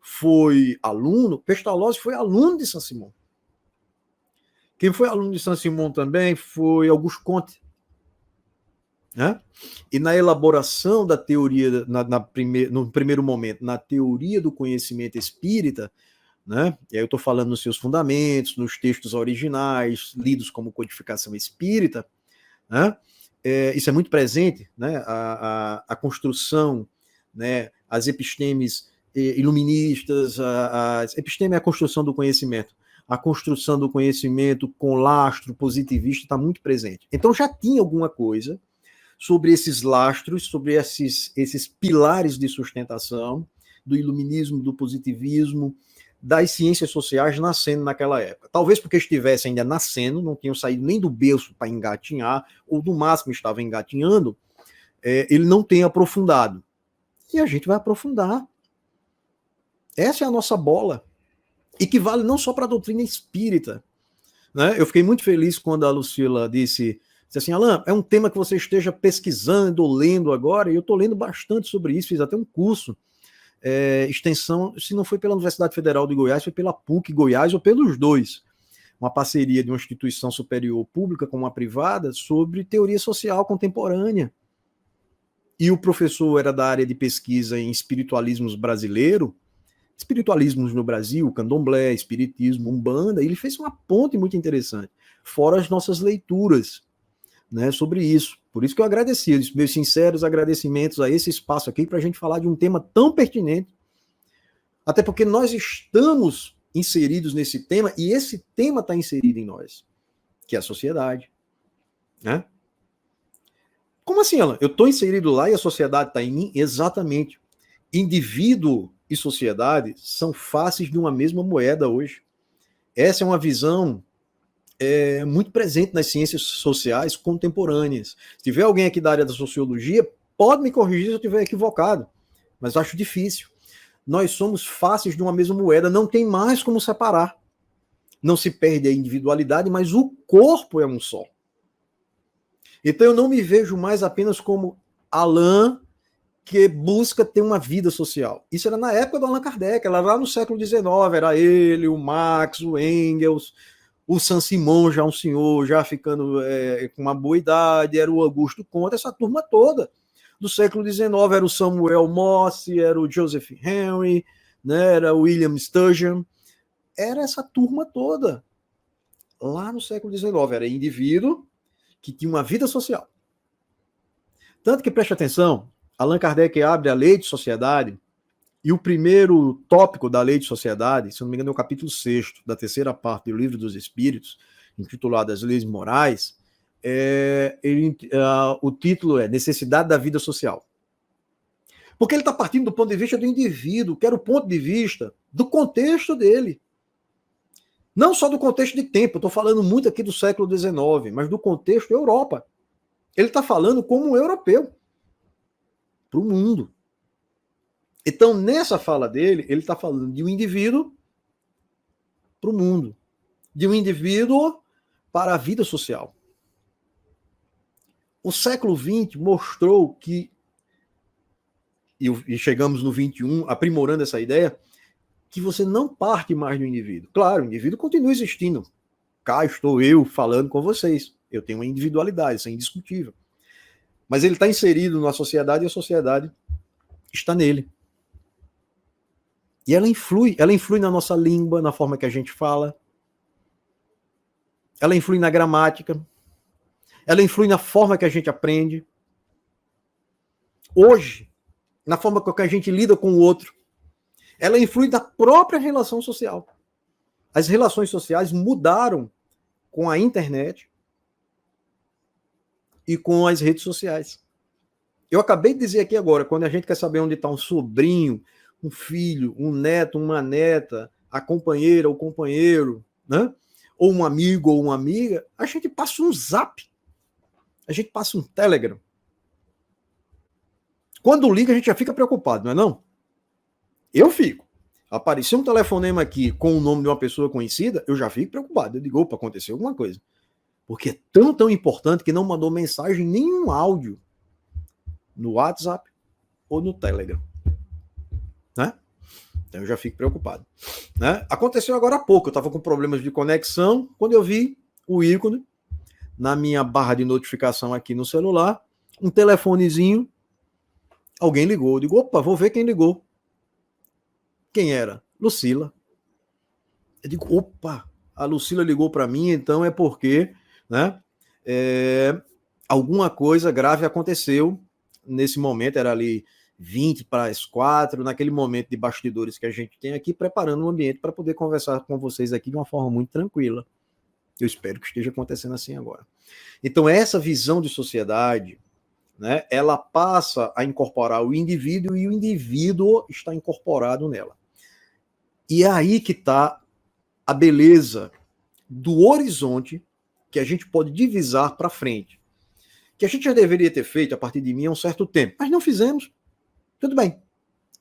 foi aluno, Pestalozzi foi aluno de Saint-Simon. Quem foi aluno de Saint-Simon também foi Auguste Comte. Né? E na elaboração da teoria, no primeiro momento, na teoria do conhecimento espírita, né? E aí eu estou falando nos seus fundamentos, nos textos originais, lidos como codificação espírita, né? Isso é muito presente, né? A construção, né? As epistemes iluministas, episteme é a construção do conhecimento. A construção do conhecimento com lastro positivista está muito presente. Então já tinha alguma coisa sobre esses lastros, sobre esses pilares de sustentação do iluminismo, do positivismo, das ciências sociais nascendo naquela época. Talvez porque estivesse ainda nascendo, não tinham saído nem do berço para engatinhar, ou no máximo estava engatinhando, ele não tenha aprofundado. E a gente vai aprofundar. Essa é a nossa bola. E que vale não só para a doutrina espírita. Né? Eu fiquei muito feliz quando a Lucila disse assim, Alain, é um tema que você esteja pesquisando ou lendo agora, e eu estou lendo bastante sobre isso, fiz até um curso, extensão, se não foi pela Universidade Federal de Goiás, foi pela PUC Goiás ou pelos dois. Uma parceria de uma instituição superior pública com uma privada sobre teoria social contemporânea. E o professor era da área de pesquisa em espiritualismos brasileiros no Brasil, candomblé, espiritismo, umbanda, e ele fez uma ponte muito interessante, fora as nossas leituras, né, sobre isso. Por isso que eu agradeci, meus sinceros agradecimentos a esse espaço aqui para a gente falar de um tema tão pertinente, até porque nós estamos inseridos nesse tema, e esse tema está inserido em nós, que é a sociedade. Né? Como assim, Alan? Eu estou inserido lá e a sociedade está em mim? Exatamente. Indivíduo e sociedade são faces de uma mesma moeda hoje. Essa é uma visão muito presente nas ciências sociais contemporâneas. Se tiver alguém aqui da área da sociologia, pode me corrigir se eu estiver equivocado, mas acho difícil. Nós somos faces de uma mesma moeda, não tem mais como separar. Não se perde a individualidade, mas o corpo é um só. Então eu não me vejo mais apenas como Alain, que busca ter uma vida social. Isso era na época do Allan Kardec, era lá no século XIX, era ele, o Marx, o Engels, o Saint-Simon, já um senhor, já ficando com uma boa idade, era o Augusto Comte, essa turma toda. Do século XIX era o Samuel Mosse, era o Joseph Henry, né, era o William Sturgeon, era essa turma toda. Lá no século XIX, era indivíduo que tinha uma vida social. Tanto que, preste atenção, Allan Kardec abre a Lei de Sociedade, e o primeiro tópico da Lei de Sociedade, se não me engano, é o capítulo 6º, da terceira parte do Livro dos Espíritos, intitulado As Leis Morais, o título é Necessidade da Vida Social. Porque ele está partindo do ponto de vista do indivíduo, que era o ponto de vista do contexto dele. Não só do contexto de tempo, estou falando muito aqui do século XIX, mas do contexto Europa. Ele está falando como um europeu para o mundo. Então, nessa fala dele, ele está falando de um indivíduo para o mundo, de um indivíduo para a vida social. O século XX mostrou que, e chegamos no XXI, aprimorando essa ideia, que você não parte mais do indivíduo. Claro, o indivíduo continua existindo. Cá estou eu falando com vocês. Eu tenho uma individualidade, isso é indiscutível. Mas ele está inserido na sociedade e a sociedade está nele. E ela influi na nossa língua, na forma que a gente fala. Ela influi na gramática. Ela influi na forma que a gente aprende. Hoje, na forma que a gente lida com o outro. Ela influi na própria relação social. As relações sociais mudaram com a internet e com as redes sociais. Eu acabei de dizer aqui agora, quando a gente quer saber onde está um sobrinho, um filho, um neto, uma neta, a companheira, o companheiro, né? Ou um amigo ou uma amiga, a gente passa um zap. A gente passa um Telegram. Quando liga, a gente já fica preocupado, não é não? Eu fico. Apareceu um telefonema aqui com o nome de uma pessoa conhecida, eu já fico preocupado. Eu digo, opa, aconteceu alguma coisa. Porque é tão importante que não mandou mensagem, nenhum áudio no WhatsApp ou no Telegram. Né? Então eu já fico preocupado. Né? Aconteceu agora há pouco, eu estava com problemas de conexão, quando eu vi o ícone na minha barra de notificação aqui no celular, um telefonezinho, alguém ligou. Eu digo, opa, vou ver quem ligou. Quem era? Lucila. Eu digo, opa, a Lucila ligou para mim, então é porque, né, alguma coisa grave aconteceu nesse momento, era ali 20 para as 4, naquele momento de bastidores que a gente tem aqui, preparando o ambiente para poder conversar com vocês aqui de uma forma muito tranquila. Eu espero que esteja acontecendo assim agora. Então, essa visão de sociedade, né, ela passa a incorporar o indivíduo e o indivíduo está incorporado nela. E é aí que está a beleza do horizonte que a gente pode divisar para frente. Que a gente já deveria ter feito a partir de mim há um certo tempo, mas não fizemos. Tudo bem.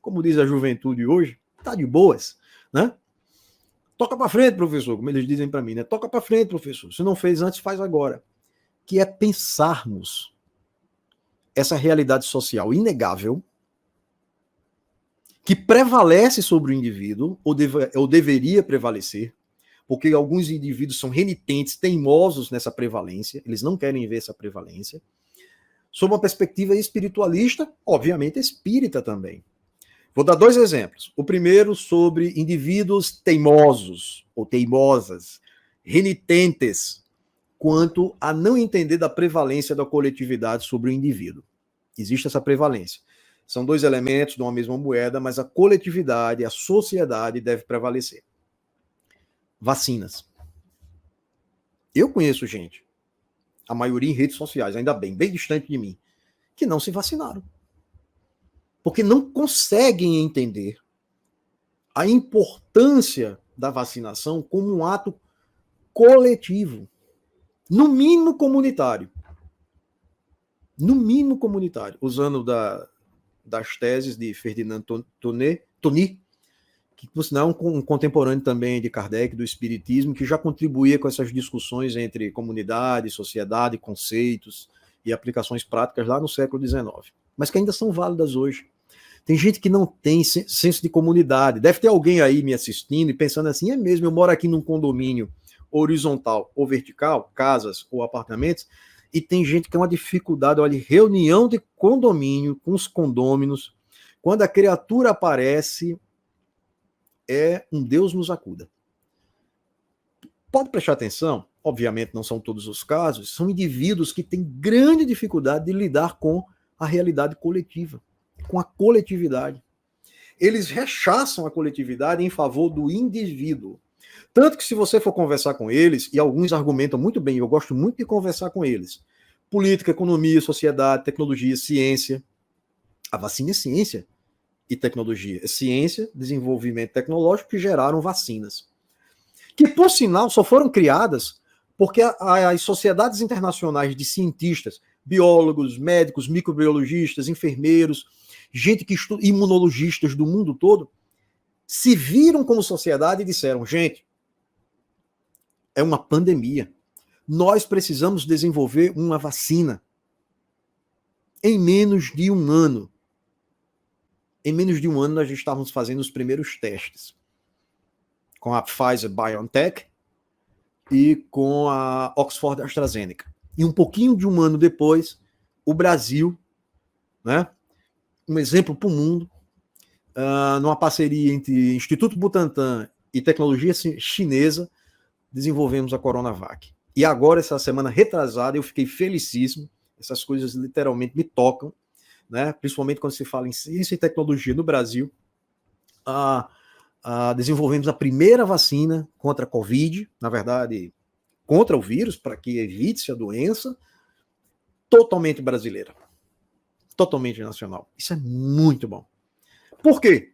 Como diz a juventude hoje, tá de boas, né? Toca para frente, professor, como eles dizem para mim, né? Toca para frente, professor. Se não fez antes, faz agora. Que é pensarmos essa realidade social inegável que prevalece sobre o indivíduo, ou deveria prevalecer, porque alguns indivíduos são renitentes, teimosos nessa prevalência, eles não querem ver essa prevalência, sob uma perspectiva espiritualista, obviamente espírita também. Vou dar 2 exemplos. O primeiro sobre indivíduos teimosos ou teimosas, renitentes, quanto a não entender da prevalência da coletividade sobre o indivíduo. Existe essa prevalência. São 2 elementos de uma mesma moeda, mas a coletividade, a sociedade deve prevalecer. Vacinas. Eu conheço gente, a maioria em redes sociais, ainda bem distante de mim, que não se vacinaram. Porque não conseguem entender a importância da vacinação como um ato coletivo, no mínimo comunitário. No mínimo comunitário, usando das teses de Ferdinand Toni, que por sinal é um contemporâneo também de Kardec, do Espiritismo, que já contribuía com essas discussões entre comunidade, sociedade, conceitos e aplicações práticas lá no século XIX, mas que ainda são válidas hoje. Tem gente que não tem senso de comunidade. Deve ter alguém aí me assistindo e pensando assim, é mesmo, eu moro aqui num condomínio horizontal ou vertical, casas ou apartamentos, e tem gente que tem uma dificuldade, olha, reunião de condomínio com os condôminos, quando a criatura aparece, é um Deus nos acuda. Pode prestar atenção, obviamente não são todos os casos, são indivíduos que têm grande dificuldade de lidar com a realidade coletiva, com a coletividade. Eles rechaçam a coletividade em favor do indivíduo. Tanto que se você for conversar com eles, e alguns argumentam muito bem, eu gosto muito de conversar com eles, política, economia, sociedade, tecnologia, ciência. A vacina é ciência e tecnologia. É ciência, desenvolvimento tecnológico que geraram vacinas. Que, por sinal, só foram criadas porque as sociedades internacionais de cientistas, biólogos, médicos, microbiologistas, enfermeiros, gente que estuda, imunologistas do mundo todo, se viram como sociedade e disseram, gente, é uma pandemia. Nós precisamos desenvolver uma vacina. Em menos de um ano. Em menos de um ano, nós já estávamos fazendo os primeiros testes. Com a Pfizer-BioNTech e com a Oxford-AstraZeneca. E um pouquinho de um ano depois, o Brasil, né, um exemplo para o mundo, numa parceria entre Instituto Butantan e tecnologia chinesa, desenvolvemos a Coronavac. E agora, essa semana retrasada, eu fiquei felicíssimo. Essas coisas literalmente me tocam, né? Principalmente quando se fala em ciência e tecnologia no Brasil. Desenvolvemos a primeira vacina contra a Covid, na verdade, contra o vírus, para que evite a doença, totalmente brasileira. Totalmente nacional. Isso é muito bom. Por quê?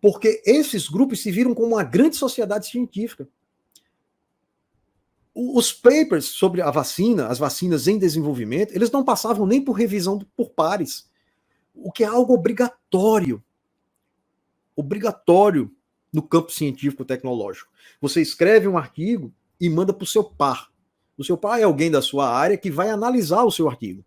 Porque esses grupos se viram como uma grande sociedade científica. Os papers sobre a vacina, as vacinas em desenvolvimento, eles não passavam nem por revisão por pares, o que é algo obrigatório. Obrigatório no campo científico-tecnológico. Você escreve um artigo e manda para o seu par. O seu par é alguém da sua área que vai analisar o seu artigo.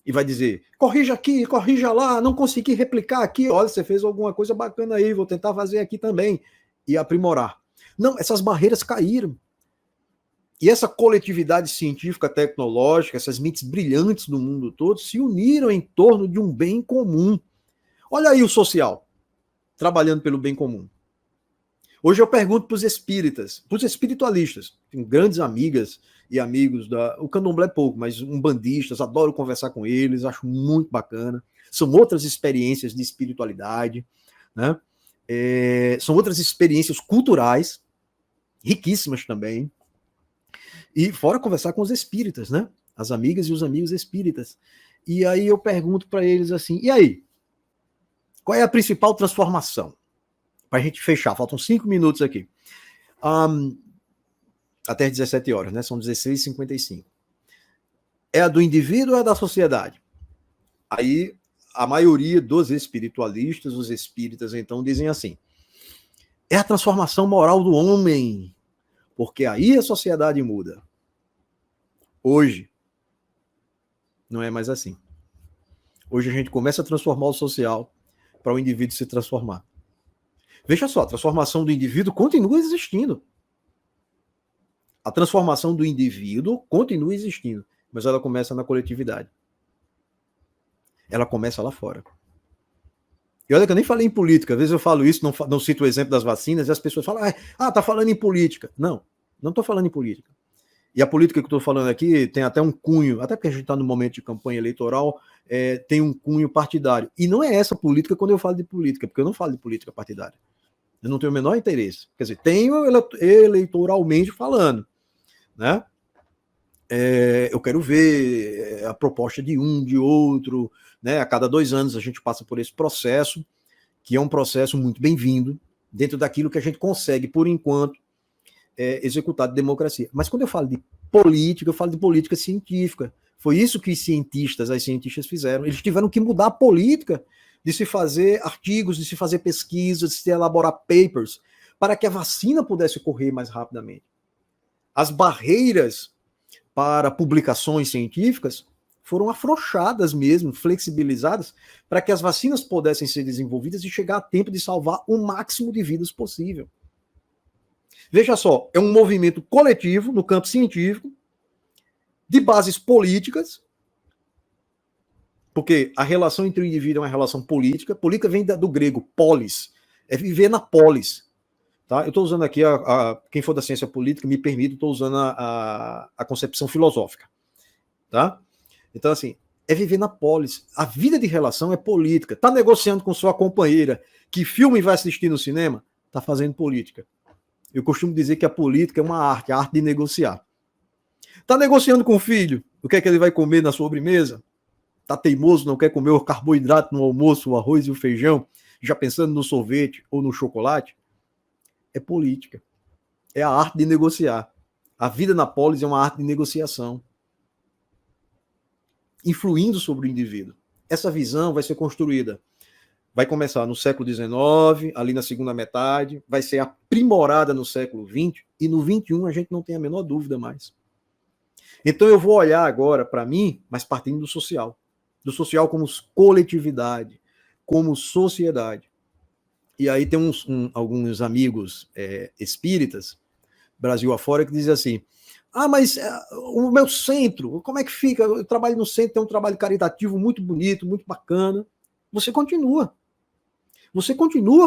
E vai dizer, corrija aqui, corrija lá, não consegui replicar aqui, olha, você fez alguma coisa bacana aí, vou tentar fazer aqui também. E aprimorar. Não, essas barreiras caíram. E essa coletividade científica, tecnológica, essas mentes brilhantes do mundo todo, se uniram em torno de um bem comum. Olha aí o social, trabalhando pelo bem comum. Hoje eu pergunto para os espíritas, para os espiritualistas, tenho grandes amigas e amigos, o candomblé é pouco, mas umbandistas, adoro conversar com eles, acho muito bacana. São outras experiências de espiritualidade, né? São outras experiências culturais, riquíssimas também. E fora conversar com os espíritas, né? As amigas e os amigos espíritas. E aí eu pergunto para eles assim, e aí? Qual é a principal transformação? Para a gente fechar, faltam 5 minutos aqui. Até as 17 horas, né? São 16h55. É a do indivíduo ou é da sociedade? Aí a maioria dos espiritualistas, os espíritas, então, dizem assim: é a transformação moral do homem, porque aí a sociedade muda. Hoje, não é mais assim. Hoje a gente começa a transformar o social para o indivíduo se transformar. Veja só, a transformação do indivíduo continua existindo. A transformação do indivíduo continua existindo, mas ela começa na coletividade. Ela começa lá fora. E olha que eu nem falei em política. Às vezes eu falo isso, não cito o exemplo das vacinas, e as pessoas falam, tá falando em política. Não estou falando em política. E a política que eu estou falando aqui tem até um cunho, até porque a gente está no momento de campanha eleitoral, tem um cunho partidário. E não é essa política quando eu falo de política, porque eu não falo de política partidária. Eu não tenho o menor interesse. Quer dizer, tenho eleitoralmente falando, né? Eu quero ver a proposta de um, de outro, né? A cada 2 anos a gente passa por esse processo, que é um processo muito bem-vindo, dentro daquilo que a gente consegue, por enquanto, executar de democracia. Mas quando eu falo de política, eu falo de política científica. Foi isso que as cientistas fizeram. Eles tiveram que mudar a política de se fazer artigos, de se fazer pesquisas, de se elaborar papers, para que a vacina pudesse correr mais rapidamente. As barreiras para publicações científicas foram afrouxadas mesmo, flexibilizadas, para que as vacinas pudessem ser desenvolvidas e chegar a tempo de salvar o máximo de vidas possível. Veja só, é um movimento coletivo no campo científico, de bases políticas, porque a relação entre o indivíduo é uma relação política. Política vem do grego, polis, é viver na polis. Tá? Eu estou usando aqui, quem for da ciência política, me permite, estou usando a concepção filosófica. Tá? Então, assim, é viver na polis. A vida de relação é política. Está negociando com sua companheira, que filme vai assistir no cinema? Está fazendo política. Eu costumo dizer que a política é uma arte, a arte de negociar. Está negociando com o filho, o que é que ele vai comer na sobremesa? Está teimoso, não quer comer o carboidrato no almoço, o arroz e o feijão, já pensando no sorvete ou no chocolate? É política. É a arte de negociar. A vida na polis é uma arte de negociação, influindo sobre o indivíduo. Essa visão vai ser construída. Vai começar no século XIX, ali na segunda metade, vai ser aprimorada no século XX, e no XXI a gente não tem a menor dúvida mais. Então eu vou olhar agora para mim, mas partindo do social como coletividade, como sociedade. E aí tem alguns amigos espíritas, Brasil afora, que dizem assim, mas o meu centro, como é que fica? Eu trabalho no centro, tem um trabalho caritativo muito bonito, muito bacana. Você continua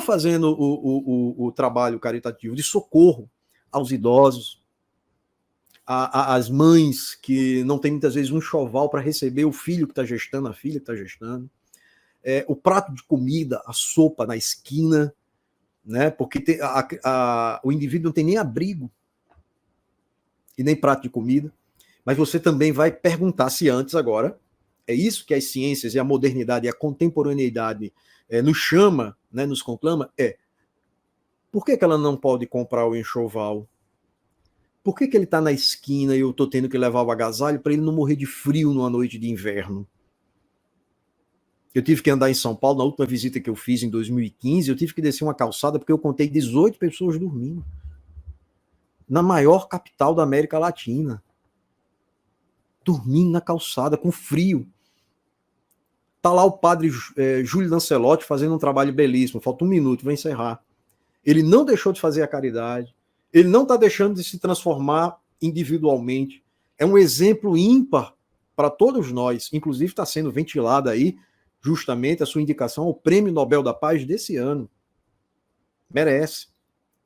fazendo o trabalho caritativo de socorro aos idosos, às mães que não têm muitas vezes um enxoval para receber o filho que está gestando, a filha que está gestando, o prato de comida, a sopa na esquina, né? Porque o indivíduo não tem nem abrigo e nem prato de comida, mas você também vai perguntar se antes agora, é isso que as ciências e a modernidade e a contemporaneidade nos chama, né, nos conclama, por que ela não pode comprar o enxoval? Por que ele está na esquina e eu estou tendo que levar o agasalho para ele não morrer de frio numa noite de inverno? Eu tive que andar em São Paulo, na última visita que eu fiz em 2015, eu tive que descer uma calçada porque eu contei 18 pessoas dormindo. Na maior capital da América Latina. Dormindo na calçada, com frio. Está lá o padre Júlio Lancelotti fazendo um trabalho belíssimo. Falta 1 minuto, vou encerrar. Ele não deixou de fazer a caridade. Ele não está deixando de se transformar individualmente. É um exemplo ímpar para todos nós. Inclusive está sendo ventilada aí justamente a sua indicação ao Prêmio Nobel da Paz desse ano. Merece.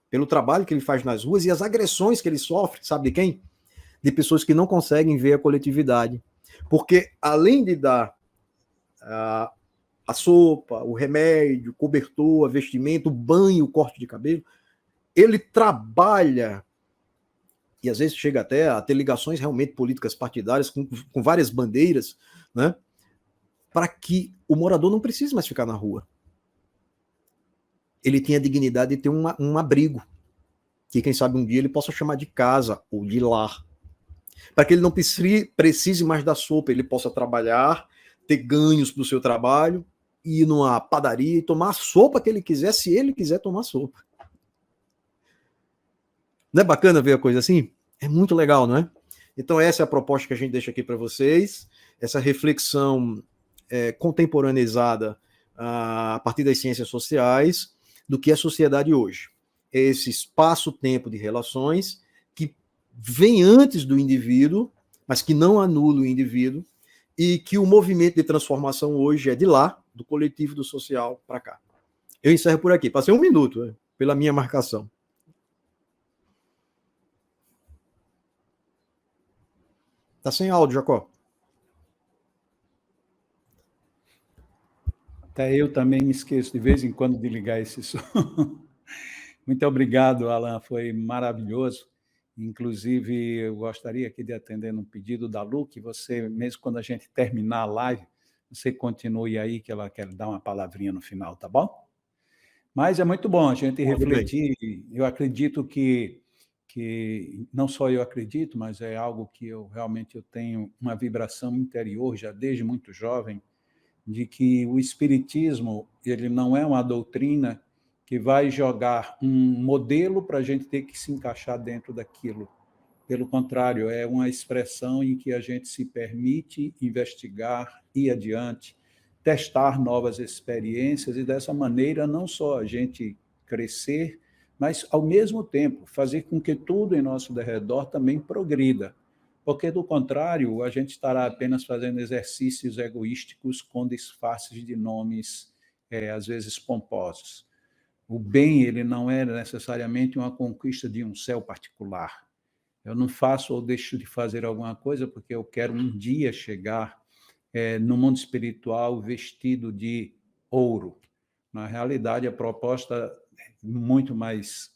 Pelo trabalho que ele faz nas ruas e as agressões que ele sofre, sabe de quem? De pessoas que não conseguem ver a coletividade. Porque além de dar a sopa, o remédio, o cobertor, a vestimenta, o banho, o corte de cabelo, ele trabalha, e às vezes chega até a ter ligações realmente políticas partidárias, com várias bandeiras, né? para que o morador não precise mais ficar na rua. Ele tenha a dignidade de ter um abrigo, que quem sabe um dia ele possa chamar de casa ou de lar. Para que ele não precise mais da sopa, ele possa trabalhar, ter ganhos para o seu trabalho, ir numa padaria e tomar a sopa que ele quiser, se ele quiser tomar sopa. Não é bacana ver a coisa assim? É muito legal, não é? Então essa é a proposta que a gente deixa aqui para vocês, essa reflexão contemporaneizada a partir das ciências sociais do que é a sociedade hoje. É esse espaço-tempo de relações que vem antes do indivíduo, mas que não anula o indivíduo, e que o movimento de transformação hoje é de lá, do coletivo, do social, para cá. Eu encerro por aqui. Passei 1 minuto, pela minha marcação. Tá sem áudio, Jacó. Até eu também me esqueço de vez em quando de ligar esse som. Muito obrigado, Alan, foi maravilhoso. Inclusive, eu gostaria aqui de atender um pedido da Lu, que você, mesmo quando a gente terminar a live, você continue aí, que ela quer dar uma palavrinha no final, tá bom? Mas é muito bom a gente refletir. Eu acredito que não só eu acredito, mas é algo que eu realmente tenho uma vibração interior, já desde muito jovem, de que o espiritismo ele não é uma doutrina que vai jogar um modelo para a gente ter que se encaixar dentro daquilo. Pelo contrário, é uma expressão em que a gente se permite investigar, ir adiante, testar novas experiências e, dessa maneira, não só a gente crescer, mas, ao mesmo tempo, fazer com que tudo em nosso derredor também progrida. Porque, do contrário, a gente estará apenas fazendo exercícios egoísticos com disfarces de nomes, às vezes, pomposos. O bem, ele não é necessariamente uma conquista de um céu particular. Eu não faço ou deixo de fazer alguma coisa porque eu quero um dia chegar no mundo espiritual vestido de ouro. Na realidade, a proposta é muito mais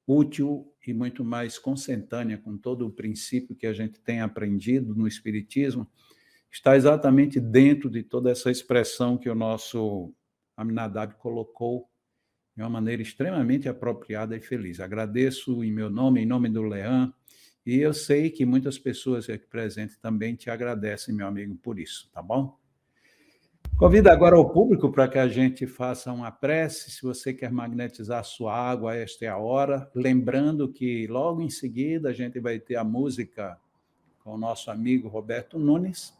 útil e muito mais consentânea com todo o princípio que a gente tem aprendido no Espiritismo, está exatamente dentro de toda essa expressão que o nosso Aminadab colocou de uma maneira extremamente apropriada e feliz. Agradeço em meu nome, em nome do Leão, e eu sei que muitas pessoas aqui presentes também te agradecem, meu amigo, por isso, tá bom? Convido agora o público para que a gente faça uma prece. Se você quer magnetizar a sua água, esta é a hora. Lembrando que logo em seguida a gente vai ter a música com o nosso amigo Roberto Nunes.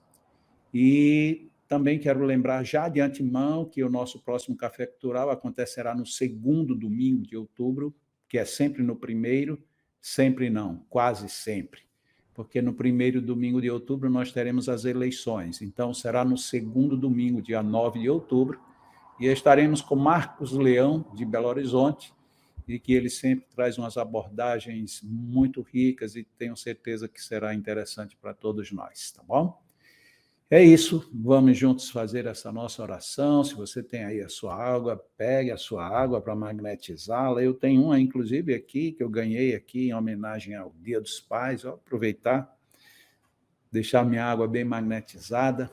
E também quero lembrar já de antemão que o nosso próximo Café Cultural acontecerá no 2º domingo de outubro, que é sempre no 1º, sempre não, quase sempre. Porque no 1º domingo de outubro nós teremos as eleições. Então, será no 2º domingo, dia 9 de outubro, e estaremos com Marcos Leão, de Belo Horizonte, e que ele sempre traz umas abordagens muito ricas e tenho certeza que será interessante para todos nós, tá bom? É isso, vamos juntos fazer essa nossa oração. Se você tem aí a sua água, pegue a sua água para magnetizá-la. Eu tenho uma, inclusive, aqui, que eu ganhei aqui em homenagem ao Dia dos Pais. Vou aproveitar, deixar minha água bem magnetizada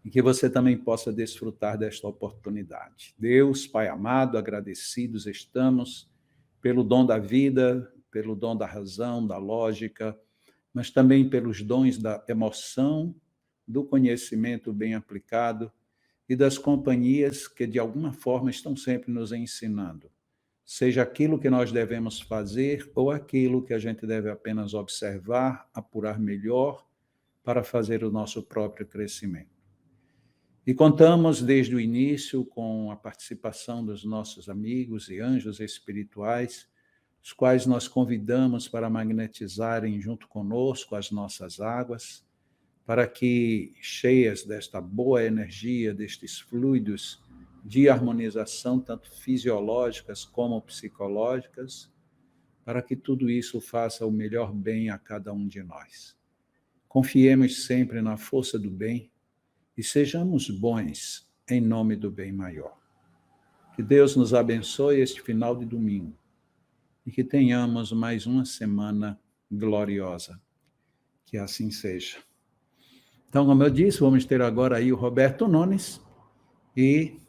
e que você também possa desfrutar desta oportunidade. Deus, Pai amado, agradecidos estamos pelo dom da vida, pelo dom da razão, da lógica, mas também pelos dons da emoção, do conhecimento bem aplicado e das companhias que, de alguma forma, estão sempre nos ensinando. Seja aquilo que nós devemos fazer ou aquilo que a gente deve apenas observar, apurar melhor para fazer o nosso próprio crescimento. E contamos desde o início com a participação dos nossos amigos e anjos espirituais, os quais nós convidamos para magnetizarem junto conosco as nossas águas, para que, cheias desta boa energia, destes fluidos de harmonização, tanto fisiológicas como psicológicas, para que tudo isso faça o melhor bem a cada um de nós. Confiemos sempre na força do bem e sejamos bons em nome do bem maior. Que Deus nos abençoe este final de domingo e que tenhamos mais uma semana gloriosa. Que assim seja. Então, como eu disse, vamos ter agora aí o Roberto Nunes e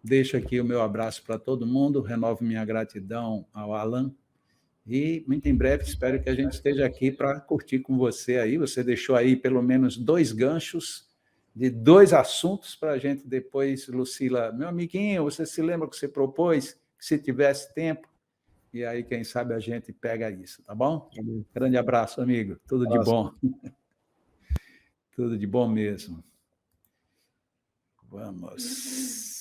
deixo aqui o meu abraço para todo mundo, renovo minha gratidão ao Alan e muito em breve espero que a gente esteja aqui para curtir com você aí. Você deixou aí pelo menos 2 ganchos de 2 assuntos para a gente depois, Lucila, meu amiguinho, você se lembra que você propôs que se tivesse tempo? E aí, quem sabe a gente pega isso, tá bom? Grande abraço, amigo. Tudo de bom. Tudo de bom mesmo. Vamos.